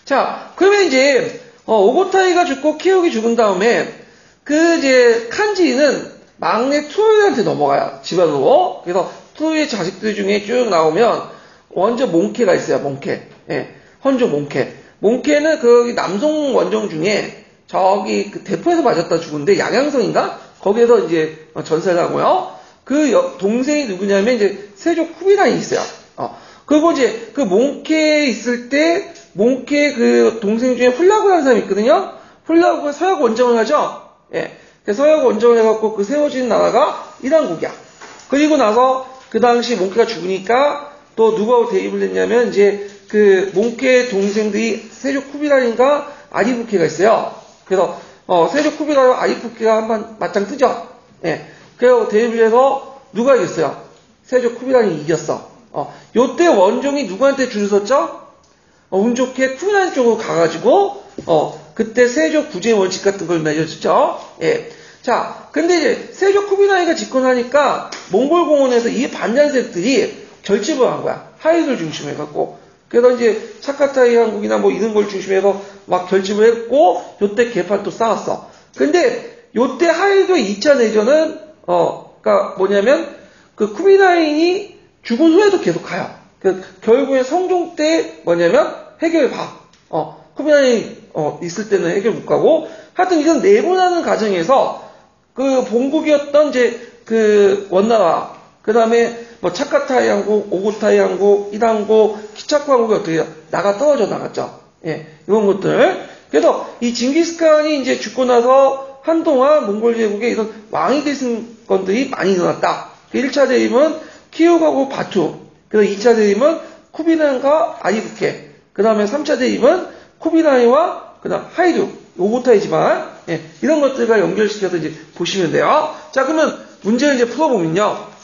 A: 자, 그러면 이제 오고타이가 죽고 키욱이 죽은 다음에 그 이제 칸지는 막내 투로이한테 넘어가요. 집안으로. 그래서 투로이의 자식들 중에 쭉 나오면 먼저 몽케가 있어요. 몽케. 예. 헌조 몽케. 몽케는 그 남성 원정 중에 저기 그 대포에서 맞았다 죽은데 양양성인가? 거기에서 이제 전사를 하고요. 그 동생이 누구냐면 이제 세조 쿠비라인이 있어요. 그리고 이제 그 몽케에 있을 때 몽케 그 동생 중에 훌라구라는 사람이 있거든요. 훌라구가 서역 원정을 하죠. 예. 서역 원정을 해갖고 그 세워진 나라가 이란국이야. 그리고 나서 그 당시 몽케가 죽으니까 또 누구하고 대립을 했냐면 이제 그 몽케 동생들이 세조 쿠비라인과 아리부케가 있어요. 그래서 세조 쿠비라인과 아리부케가 한번 맞짱 뜨죠. 예. 그래서 대립을 해서 누가 이겼어요? 세조 쿠비라인이 이겼어. 요때 원종이 누구한테 줄을 섰죠? 운 좋게 쿠비라인 쪽으로 가가지고 그때 세조 구제 원칙 같은 걸 맺어줬죠. 예. 자, 근데 이제 세조 쿠비라이가 집권하니까 몽골 공원에서 이 반란 세력들이 결집을 한 거야. 하이를 중심해갖고. 그래서 이제 차카타이 항국이나 뭐 이런 걸 중심해서 막 결집을 했고, 요때 개판 또 싸웠어. 근데 요때 하이도 2차 내전은 그러니까 뭐냐면 그 쿠비라인이 죽은 후에도 계속 가요. 결국에 성종 때 뭐냐면 해결 봐. 쿠비라인이 있을 때는 해결 못 가고, 하여튼 이건 내분하는 과정에서 그 본국이었던 이제 그 원나라, 그 다음에 뭐 차카타이 항국, 오고타이 항국, 이란국, 키차코 항국이 어떻게 나가 떨어져 나갔죠. 예, 이런 것들. 그래서 이 징기스칸이 이제 죽고 나서 한동안 몽골 제국에 이런 왕이 되신 건들이 많이 일어났다. 1차 대립은 키욱하고 바투, 그래서 2차 대립은 쿠비라인과 아리부케, 그 다음에 3차 대립은 쿠비라인과 그 다음 하이두, 오고타이지만, 예, 이런 것들과 연결시켜서 이제 보시면 돼요. 자, 그러면 문제를 이제 풀어보면요.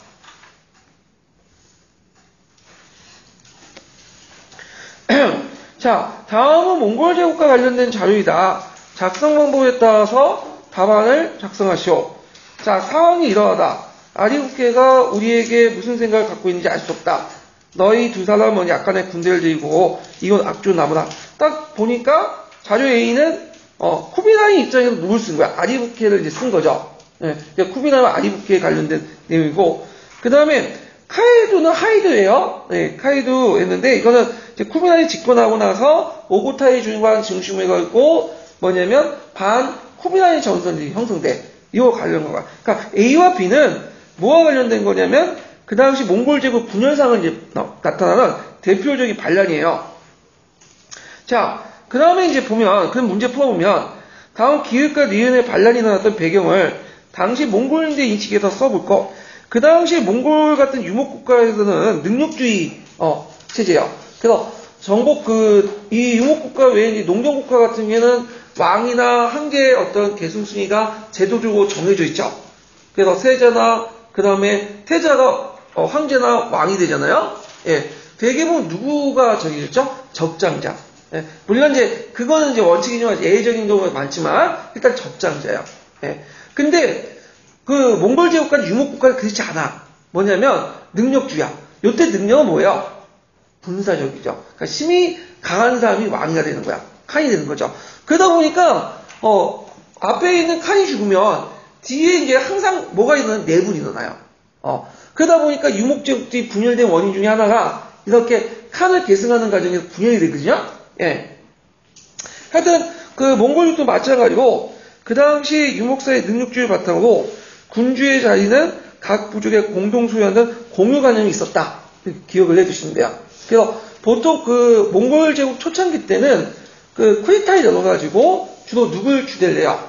A: 자, 다음은 몽골 제국과 관련된 자료이다. 작성 방법에 따라서 답안을 작성하시오. 자, 상황이 이러하다. 아리부케가 우리에게 무슨 생각을 갖고 있는지 알 수 없다. 너희 두 사람은 약간의 군대를 들이고 이건 악조 나무다. 딱 보니까 자료 A는 쿠비나이 입장에서 누굴 쓴 거야? 아리부케를 이제 쓴 거죠. 예, 그러니까 쿠비나이와 아리부케에 관련된 내용이고 그 다음에 카이도는 하이드예요. 네, 카이도 했는데 이거는 이제 쿠비나이 집권하고 나서 오고타이 중간 중심에 걸고 뭐냐면 반 쿠비나이 전선이 형성돼. 이거 관련된 거야. 그러니까 A와 B는 뭐와 관련된 거냐면 그 당시 몽골 제국 분열상을 이제 나타나는 대표적인 반란이에요. 자, 그 다음에 이제 보면 그 문제 풀어보면 다음 기읒과 니은의 반란이 일어났던 배경을 당시 몽골인들 인식에서 써볼 거. 그 당시 몽골 같은 유목국가에서는 능력주의 체제예요. 그래서 정복 이 유목국가 외에 이제 농경국가 같은 경우에는 왕이나 황제의 어떤 계승순위가 제도적으로 정해져 있죠. 그래서 세자나 그 다음에 태자가 황제나 왕이 되잖아요. 예, 대개는 누구가 정해졌죠? 적장자. 예, 물론 이제 그거는 이제 원칙이지만 예외적인 경우가 많지만 일단 적장자예요. 예, 근데 그 몽골 제국과 유목국가는 그렇지 않아. 뭐냐면 능력주의야. 요때 능력은 뭐예요? 군사적이죠. 그러니까 힘이 강한 사람이 왕이가 되는 거야. 칸이 되는 거죠. 그러다 보니까 앞에 있는 칸이 죽으면 뒤에 이제 항상 뭐가 일어나요? 내분이 일어나요. 그러다 보니까 유목제국들이 분열된 원인 중에 하나가 이렇게 칸을 계승하는 과정에서 분열이 되거든요. 예. 하여튼 그 몽골족도 마찬가지고 그 당시 유목사의 능력주의를 바탕으로 군주의 자리는 각 부족의 공동 소유하는 공유관념이 있었다. 기억을 해두시면 돼요. 그래서 보통 그 몽골 제국 초창기 때는 그 쿠데타를 열어가지고 주로 누굴 추대를 해요?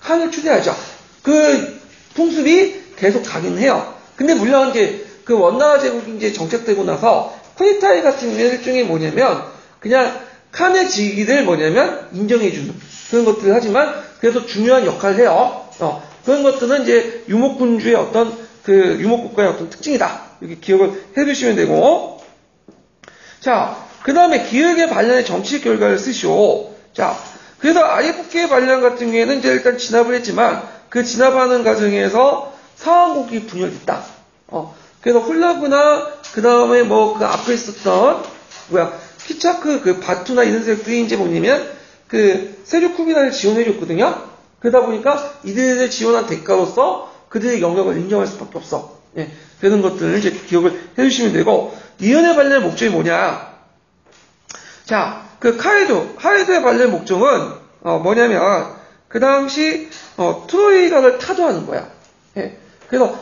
A: 칸을 추대하죠. 그 풍습이 계속 가긴 해요. 근데 물론 이제 그 원나라 제국이 이제 정착되고 나서 쿠데타이 같은 일종의 뭐냐면 그냥 칸의 직위를 뭐냐면 인정해주는 그런 것들을 하지만 그래도 중요한 역할을 해요. 그런 것들은 이제 유목군주의 어떤 그 유목국가의 어떤 특징이다. 이렇게 기억을 해두시면 되고. 자, 그 다음에 기획의 반란의 정치적 결과를 쓰시오. 자, 그래서 아리부케의 반란 같은 경우에는 이제 일단 진압을 했지만 그 진압하는 과정에서 상황국이 분열됐다. 그래서 훌라그나 그 다음에 뭐 그 앞에 있었던 키차크 그 바투나 이런 세력들이 이제 뭐냐면 그 세력 쿠비나를 지원해줬거든요. 그러다 보니까 이들을 지원한 대가로서 그들의 영역을 인정할 수밖에 없어. 예, 그런 것들을 이제 기억을 해주시면 되고 니은의 반란의 목적이 뭐냐? 자, 그 하이도의 반란의 목적은 뭐냐면 그 당시 트로이가를 타도하는 거야. 예, 그래서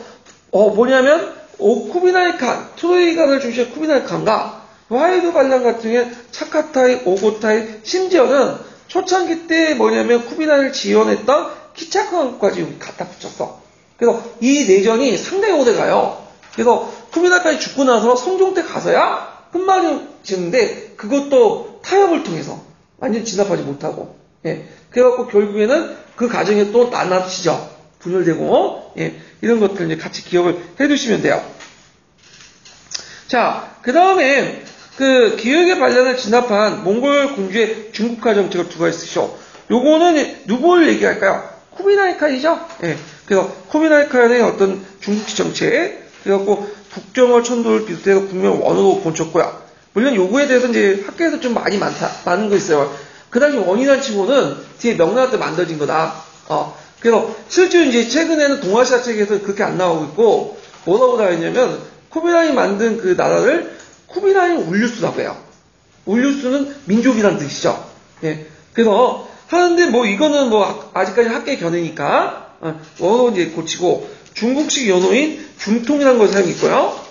A: 뭐냐면 쿠비나이 칸, 트로이가를 중시한 쿠비나이 칸과 하이도 반란 같은 경우에 차카타이, 오고타이, 심지어는 초창기 때 뭐냐면 쿠비나이를 지원했던 키차크까지 갖다 붙였어. 그래서 이 내전이 상당히 오래 가요. 그래서 쿠비나이까지 죽고 나서 성종 때 가서야 흠마를 지는데 그것도 타협을 통해서 완전히 진압하지 못하고 예. 그래갖고 결국에는 그 과정에 또 나눠지죠. 분열되고 예. 이런 것들 이제 같이 기억을 해두시면 돼요. 자, 그 다음에 그 기획의 반란을 진압한 몽골 군주의 중국화 정책을 두 가지 쓰셔. 요거는 누구를 얘기할까요? 쿠비나이 칸이죠. 예. 그래서 쿠비나이 칸의 어떤 중국식 정책, 그래갖고 북정어 천도를 비롯해서 국면 원으로 본쳤고요. 물론 요거에 대해서 이제 학교에서 좀 많은 거 있어요. 그 당시 원이란 치고는 뒤에 명나라 때 만들어진 거다. 그래서 실제로 이제 최근에는 동아시아 책에서 그렇게 안 나오고 있고, 뭐라고 나와 있냐면, 쿠비나이 만든 그 나라를 쿠비나이 울류스라고 해요. 울류스는 민족이란 뜻이죠. 예. 그래서 하는데 뭐 이거는 뭐 아직까지 학계의 견해니까, 원어로 이제 고치고, 중국식 연호인 중통이라는 걸 사용했고요.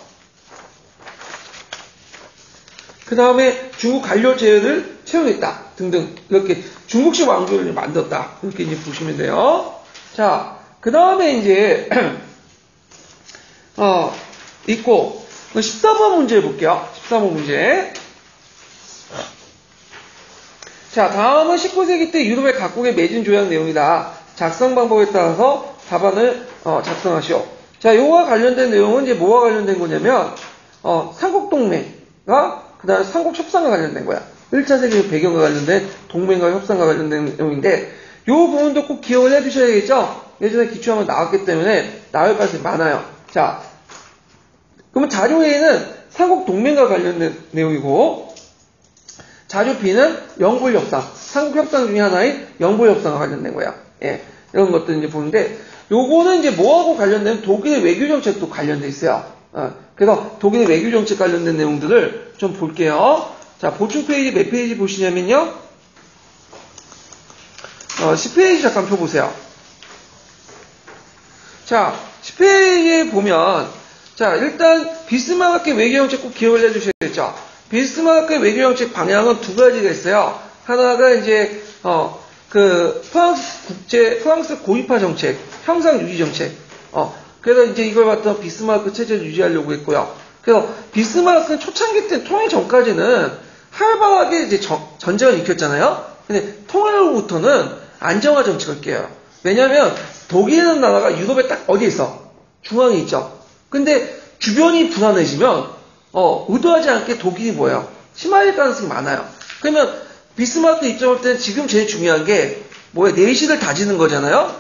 A: 그 다음에 중국 관료 제도를 채용했다 등등 이렇게 중국식 왕조를 만들었다 이렇게 이제 보시면 돼요. 자, 그 다음에 이제 있고 14번 문제 볼게요. 14번 문제. 자, 다음은 19세기 때 유럽의 각국의 매진 조약 내용이다. 작성 방법에 따라서 답안을 작성하시오. 자, 요거와 관련된 내용은 이제 뭐와 관련된 거냐면 삼국동맹과 그 다음에 삼국협상과 관련된 거야. 1차 세계 배경과 관련된 동맹과 협상과 관련된 내용인데 요 부분도 꼭 기억을 해두셔야겠죠? 예전에 기출하면 나왔기 때문에 나올 가능성이 많아요. 자, 그러면 자료에는 삼국 동맹과 관련된 내용이고, 자주피는 영불 협상, 삼국 협상 중에 하나인 영불 협상과 관련된 거야. 예, 이런 것들 이제 보는데, 요거는 이제 뭐하고 관련된 독일의 외교 정책도 관련돼 있어요. 그래서 독일의 외교 정책 관련된 내용들을 좀 볼게요. 자, 보충 페이지 몇 페이지 보시냐면요. 10페이지 잠깐 펴보세요. 자, 10페이지에 보면, 자, 일단 비스마르크의 외교 정책 꼭 기억을 해주셔야겠죠. 비스마르크의 외교 정책 방향은 두 가지가 있어요. 하나가 이제 프랑스 고립화 정책, 형상 유지 정책. 그래서 이제 이걸 갖다 비스마르크 체제를 유지하려고 했고요. 그래서 비스마르크는 초창기 때 통일 전까지는 활발하게 이제 전쟁을 일으켰잖아요. 근데 통일 후부터는 안정화 정책을 깨요. 왜냐하면 독일이라는 나라가 유럽에 딱 어디에 있어? 중앙에 있죠. 근데 주변이 불안해지면 의도하지 않게 독일이 뭐예요? 침하일 가능성이 많아요. 그러면 비스마르크 입장을 때는 지금 제일 중요한 게 뭐야? 내실을 다지는 거잖아요.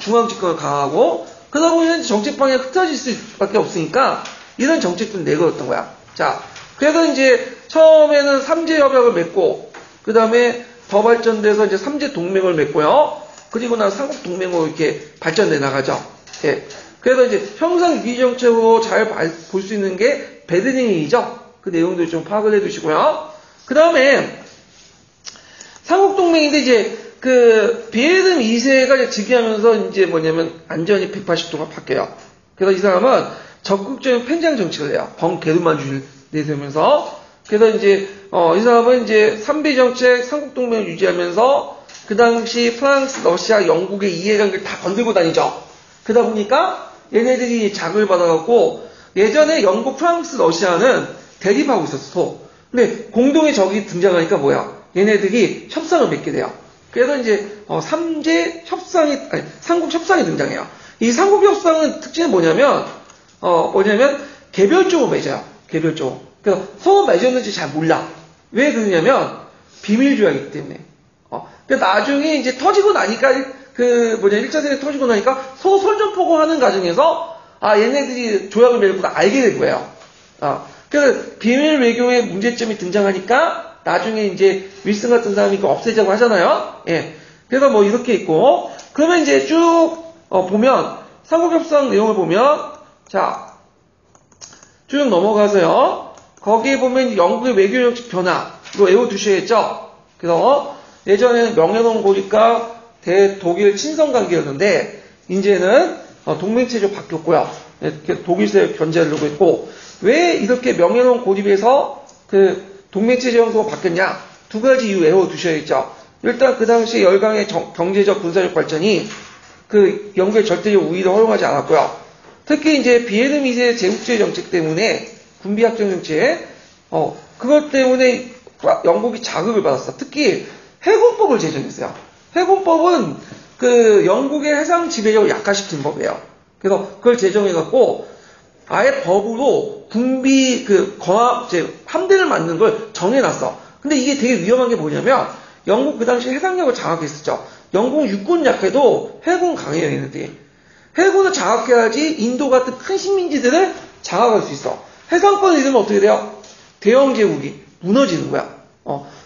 A: 중앙 집권을 강화하고 그러다 보면 정책 방향이 흩어질 수밖에 없으니까 이런 정책들을 내걸었던 거야. 자, 그래서 이제 처음에는 3제 협약을 맺고 그 다음에 더 발전돼서 이제 3제 동맹을 맺고요. 그리고 나서 삼국 동맹으로 이렇게 발전돼 나가죠. 예. 그래서 이제 형상 유지 정책으로 잘 볼 수 있는 게 베드닝이죠. 그 내용들 좀 파악을 해두시고요. 그 다음에 삼국 동맹인데 이제 그 비에름 2세가 즉위하면서 이제 뭐냐면 안전이 180도가 바뀌어요. 그래서 이 사람은 적극적인 팽장 정책을 해요. 범게르만주의를 내세우면서. 그래서 이제 이 사람은 이제 3비 정책, 삼국 동맹을 유지하면서 그 당시 프랑스, 러시아, 영국의 이해관계를 다 건들고 다니죠. 그러다 보니까 얘네들이 자극을 받아갖고 예전에 영국, 프랑스, 러시아는 대립하고 있었어. 근데 공동의 적이 등장하니까 뭐야? 얘네들이 협상을 맺게 돼요. 그래서 이제 3제 협상이 삼국 협상이 등장해요. 이 삼국 협상은 특징은 뭐냐면 개별적으로 맺어요. 개별적으로. 그래서 서로 맺었는지 잘 몰라. 왜 그러냐면 비밀 조약이기 때문에. 그러니까 나중에 이제 터지고 나니까 1차 세계 터지고 나니까 서로 선전포고하는 과정에서 얘네들이 조약을 맺었구나 알게 된 거예요. 그래서 비밀 외교의 문제점이 등장하니까 나중에 이제 윌슨 같은 사람이 이거 없애자고 하잖아요. 예. 그래서 뭐 이렇게 있고 그러면 이제 쭉 보면 삼국협상 내용을 보면 자 쭉 넘어가서요. 거기에 보면 영국의 외교정책 변화 이거 외워두셔야겠죠. 그래서 예전에는 명예로운 고립과 대독일 친선 관계였는데 이제는 동맹체제로 바뀌었고요. 독일세 견제하려고 했고 왜 이렇게 명예로운 고립에서 그 동맹체제 형태로 바뀌었냐? 두 가지 이유 외워두셔야겠죠. 일단 그 당시 열강의 경제적 군사력 발전이 그 영국의 절대적 우위를 허용하지 않았고요. 특히 이제 비에름 2세 제국주의 정책 때문에 군비확정 정책, 그것 때문에 영국이 자극을 받았어. 특히 해군법을 제정했어요. 해군법은 그 영국의 해상 지배력을 약화시킨 법이에요. 그래서 그걸 제정해갖고 아예 법으로 군비 함대를 만드는 걸 정해놨어. 근데 이게 되게 위험한 게 뭐냐면 영국 그 당시 해상력을 장악했었죠. 영국 육군 약해도 해군 강해요, 얘네들이. 해군을 장악해야지 인도 같은 큰 식민지들을 장악할 수 있어. 해상권을 잃으면 어떻게 돼요? 대영 제국이 무너지는 거야.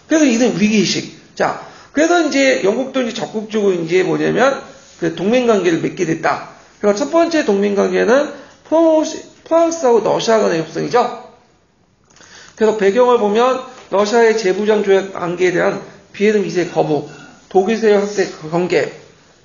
A: 그래서 이런 위기의식. 자, 그래서 이제 영국도 이제 적극적으로 이제 뭐냐면 그 동맹관계를 맺게 됐다. 그래서 첫 번째 동맹관계는 프랑스하고 러시아 간의 협상이죠. 그래서 배경을 보면 러시아의 재무장 조약 관계에 대한 비에름 2세 거부, 독일세 확대 경계,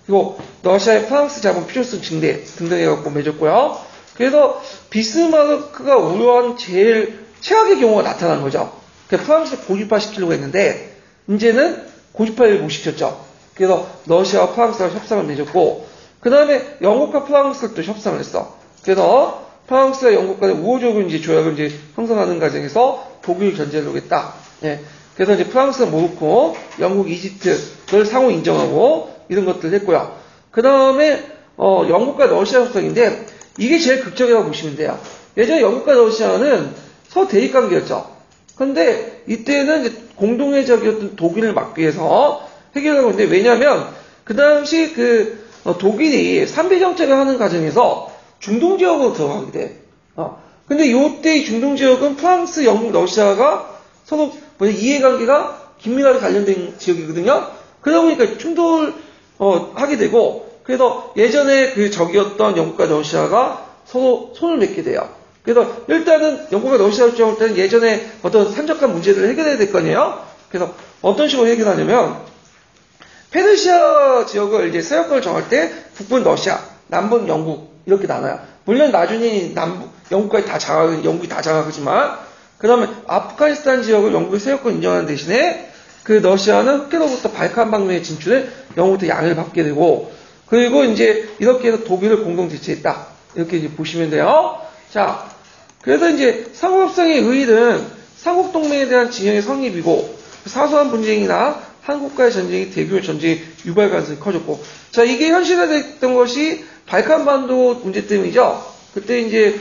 A: 그리고 러시아의 프랑스 자본 필요성 증대 등등 해갖고 맺었고요. 그래서 비스마르크가 우려한 제일 최악의 경우가 나타난 거죠. 프랑스를 고립화 시키려고 했는데 이제는 고립화를 못 시켰죠. 그래서 러시아와 프랑스와 협상을 맺었고 그 다음에 영국과 프랑스를 또 협상을 했어. 그래서 프랑스와 영국 간의 우호적인 이제 조약을 이제 형성하는 과정에서 독일을 견제하려고 했다. 예. 그래서 이제 프랑스는 모로코, 영국, 이집트를 상호 인정하고 이런 것들을 했고요. 그 다음에 영국과 러시아 협상인데 이게 제일 극적이라고 보시면 돼요. 예전에 영국과 러시아는 서대립 관계였죠. 그런데 이때는 이제 공동의 적이었던 독일을 막기 위해서 해결하고 있는데 왜냐하면 그 당시 독일이 3비 정책을 하는 과정에서 중동 지역으로 들어가게 돼. 근데 요때 중동 지역은 프랑스, 영국, 러시아가 서로 이해관계가 긴밀하게 관련된 지역이거든요. 그러다 보니까 하게 되고, 그래서 예전에 그 적이었던 영국과 러시아가 서로 손을 맺게 돼요. 그래서 일단은 영국과 러시아 입장을 때는 예전에 어떤 산적한 문제들을 해결해야 될 거 아니에요? 그래서 어떤 식으로 해결하냐면, 페르시아 지역을 이제 세력권을 정할 때 북부는 러시아, 남부는 영국 이렇게 나눠요. 물론 나중에 영국이 다 장악하지만, 그 다음에 아프가니스탄 지역을 영국의 세력권 인정하는 대신에 그 러시아는 흑해로부터 발칸 방면에 진출해 영국부터 양해를 받게 되고, 그리고 이제 이렇게 해서 독일을 공동 대체했다. 이렇게 이제 보시면 돼요. 자, 그래서 이제 삼국협상의 의의는 삼국동맹에 대한 진영의 성립이고, 사소한 분쟁이나 한국과의 전쟁이 대규모 전쟁이 유발 가능성이 커졌고, 자, 이게 현실화됐던 것이 발칸반도 문제 때문이죠. 그때 이제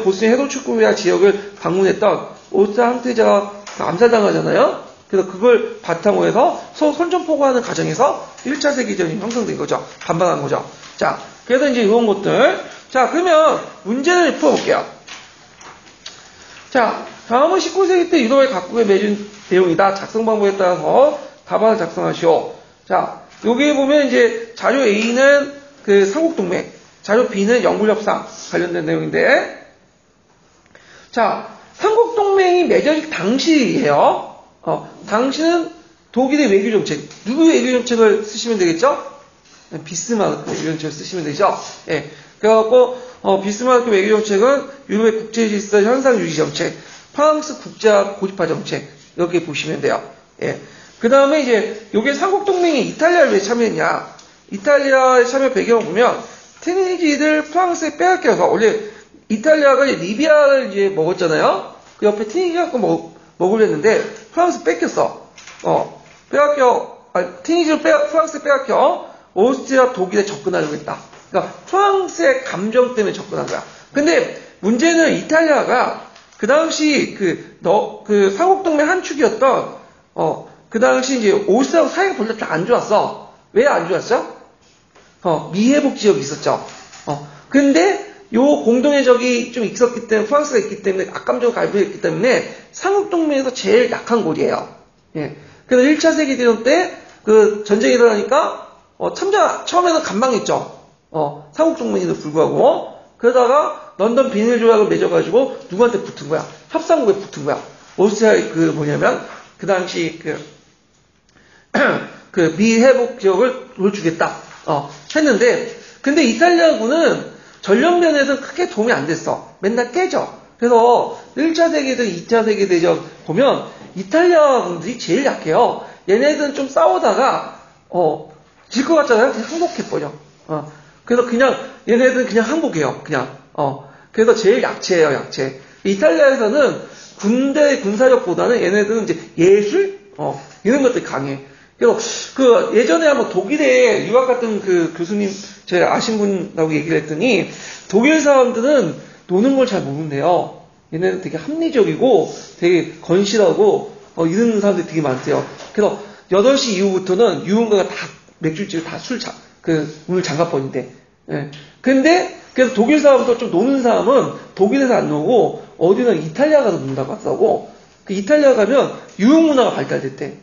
A: 보스니아 헤르츠고비나 지역을 방문했던 오스트리아 황태자가 암살당하잖아요. 그래서 그걸 바탕으로 해서 서로 선전포고하는 과정에서 1차 세계대전이 형성된 거죠. 반발한 거죠. 자, 그래서 이제 이런 것들. 자, 그러면 문제를 풀어볼게요. 자, 다음은 19세기 때 유럽의 각국에 맺은 내용이다. 작성 방법에 따라서 답안을 작성하시오. 자, 여기에 보면 이제 자료 A는 그 삼국동맹, 자료 B는 영국협상 관련된 내용인데, 자, 삼국동맹이 맺어질 당시예요. 당시는 독일의 외교정책, 누구의 외교정책을 쓰시면 되겠죠? 비스마르크 외교정책을 쓰시면 되죠? 예. 그래갖고, 비스마르크 외교정책은 유럽의 국제질서 현상 유지 정책, 프랑스 국자 고립화 정책, 이렇게 보시면 돼요. 예. 그 다음에 이제, 요게 삼국동맹이 이탈리아를 왜 참여했냐? 이탈리아의 참여 배경을 보면, 티니지를 프랑스에 빼앗겨서, 원래 이탈리아가 리비아를 이제 먹었잖아요? 그 옆에 티니지가 먹으려 했는데, 프랑스 뺏겼어. 티니지를 프랑스에 빼앗겨, 오스트리아, 독일에 접근하려고 했다. 그러니까, 프랑스의 감정 때문에 접근한 거야. 근데, 문제는 이탈리아가, 그 당시, 삼국동맹 한 축이었던, 그 당시 이제 오스트리아하고 사이가 별로 안 좋았어. 왜 안 좋았어? 미회복 지역이 있었죠. 근데, 요 공동의 적이 좀 있었기 때문에, 프랑스가 있기 때문에, 악감정을 갈구했기 때문에, 삼국동맹에서 제일 약한 곳이에요. 예. 그래서 1차 세계대전 때, 전쟁이 일어나니까, 처음에는 감방했죠. 삼국동맹에도 불구하고. 그러다가, 런던 비밀 조약을 맺어가지고, 누구한테 붙은 거야? 협상국에 붙은 거야. 오스트리아의 그 당시 미회복 지역을 돌주겠다. 했는데, 근데 이탈리아군은 전력면에서 크게 도움이 안 됐어. 맨날 깨져. 그래서 1차 세계대전, 2차 세계대전 보면 이탈리아군들이 제일 약해요. 얘네들은 좀 싸우다가 질 것 같잖아요. 그냥 항복해버려. 그래서 그냥 얘네들은 그냥 항복해요. 그냥. 그래서 제일 약체예요. 약체. 이탈리아에서는 군대 군사력보다는 얘네들은 이제 예술 이런 것들이 강해. 그래서 예전에 한번 독일에 유학 갔던 교수님 제가 아신 분하고 얘기를 했더니 독일 사람들은 노는 걸 잘 모른대요. 얘네는 되게 합리적이고 되게 건실하고 이런 사람들이 되게 많대요. 그래서 8시 이후부터는 유흥가가 다 맥주집에 다 문을 잠가버린대. 예. 근데 그래서 독일 사람도 좀 노는 사람은 독일에서 안 노고 어디는 이탈리아 가서 논다고 하더라고. 이탈리아 가면 유흥 문화가 발달됐대.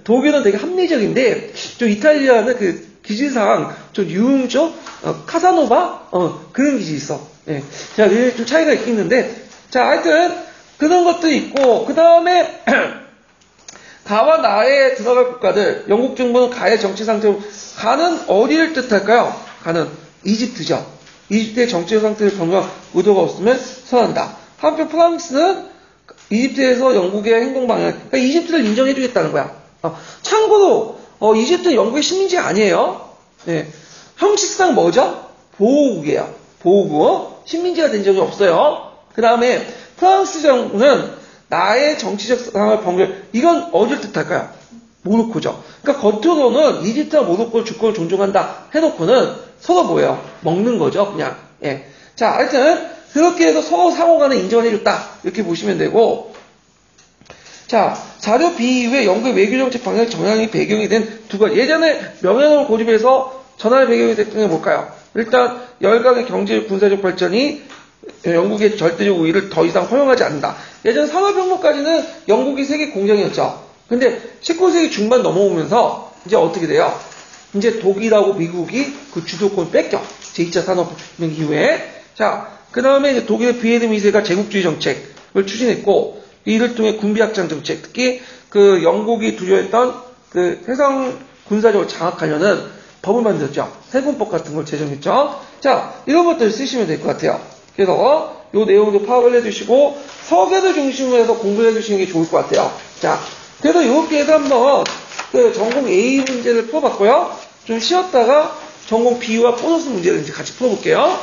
A: 독일은 되게 합리적인데, 좀 이탈리아는 기질상 좀 유흥 쪽, 카사노바? 그런 기질이 있어. 예. 자, 좀 차이가 있겠는데, 자, 하여튼, 그런 것도 있고, 그 다음에, 가와 나에 들어갈 국가들, 영국 정부는 가의 정치 상태로, 가는 어디를 뜻할까요? 가는 이집트죠. 이집트의 정치 상태를 변경할 의도가 없으면 선한다. 한편 프랑스는 이집트에서 영국의 행동 방향, 그러니까 이집트를 인정해주겠다는 거야. 참고로 이집트는 영국의 식민지가 아니에요. 네. 형식상 뭐죠? 보호국이에요. 보호국. 식민지가 된 적이 없어요. 그 다음에 프랑스 정부는 나의 정치적 상황을 변경. 이건 어디를 뜻할까요? 모로코죠. 그러니까 겉으로는 이집트와 모로코의 주권을 존중한다 해놓고는 서로 뭐예요? 먹는 거죠. 그냥. 예. 자, 하여튼 그렇게 해서 서로 상호간에 인정을 해줬다. 이렇게 보시면 되고. 자, 자료 B 이후에 영국의 외교정책 방향 정향이 배경이 된 두 가지. 예전에 명령을 고집해서 전환의 배경이 됐던 게 뭘까요? 일단 열강의 경제 군사적 발전이 영국의 절대적 우위를 더 이상 허용하지 않는다. 예전 산업혁명까지는 영국이 세계 공장이었죠. 근데 19세기 중반 넘어오면서 이제 어떻게 돼요? 이제 독일하고 미국이 그 주도권을 뺏겨. 제2차 산업혁명 이후에. 자, 그 다음에 이제 독일의 비헤르 미세가 제국주의 정책을 추진했고, 이를 통해 군비확장 정책, 특히 그 영국이 두려워했던 그 해상 군사적으로 장악하려는 법을 만들었죠. 해군법 같은 걸 제정했죠. 자, 이런 것들 쓰시면 될 것 같아요. 그래서 요 내용도 파악을 해주시고 서계를 중심으로 해서 공부를 해주시는 게 좋을 것 같아요. 자, 그래서 이렇게 해서 한번 그 전공 A 문제를 풀어봤고요. 좀 쉬었다가 전공 B와 보너스 문제를 이제 같이 풀어볼게요.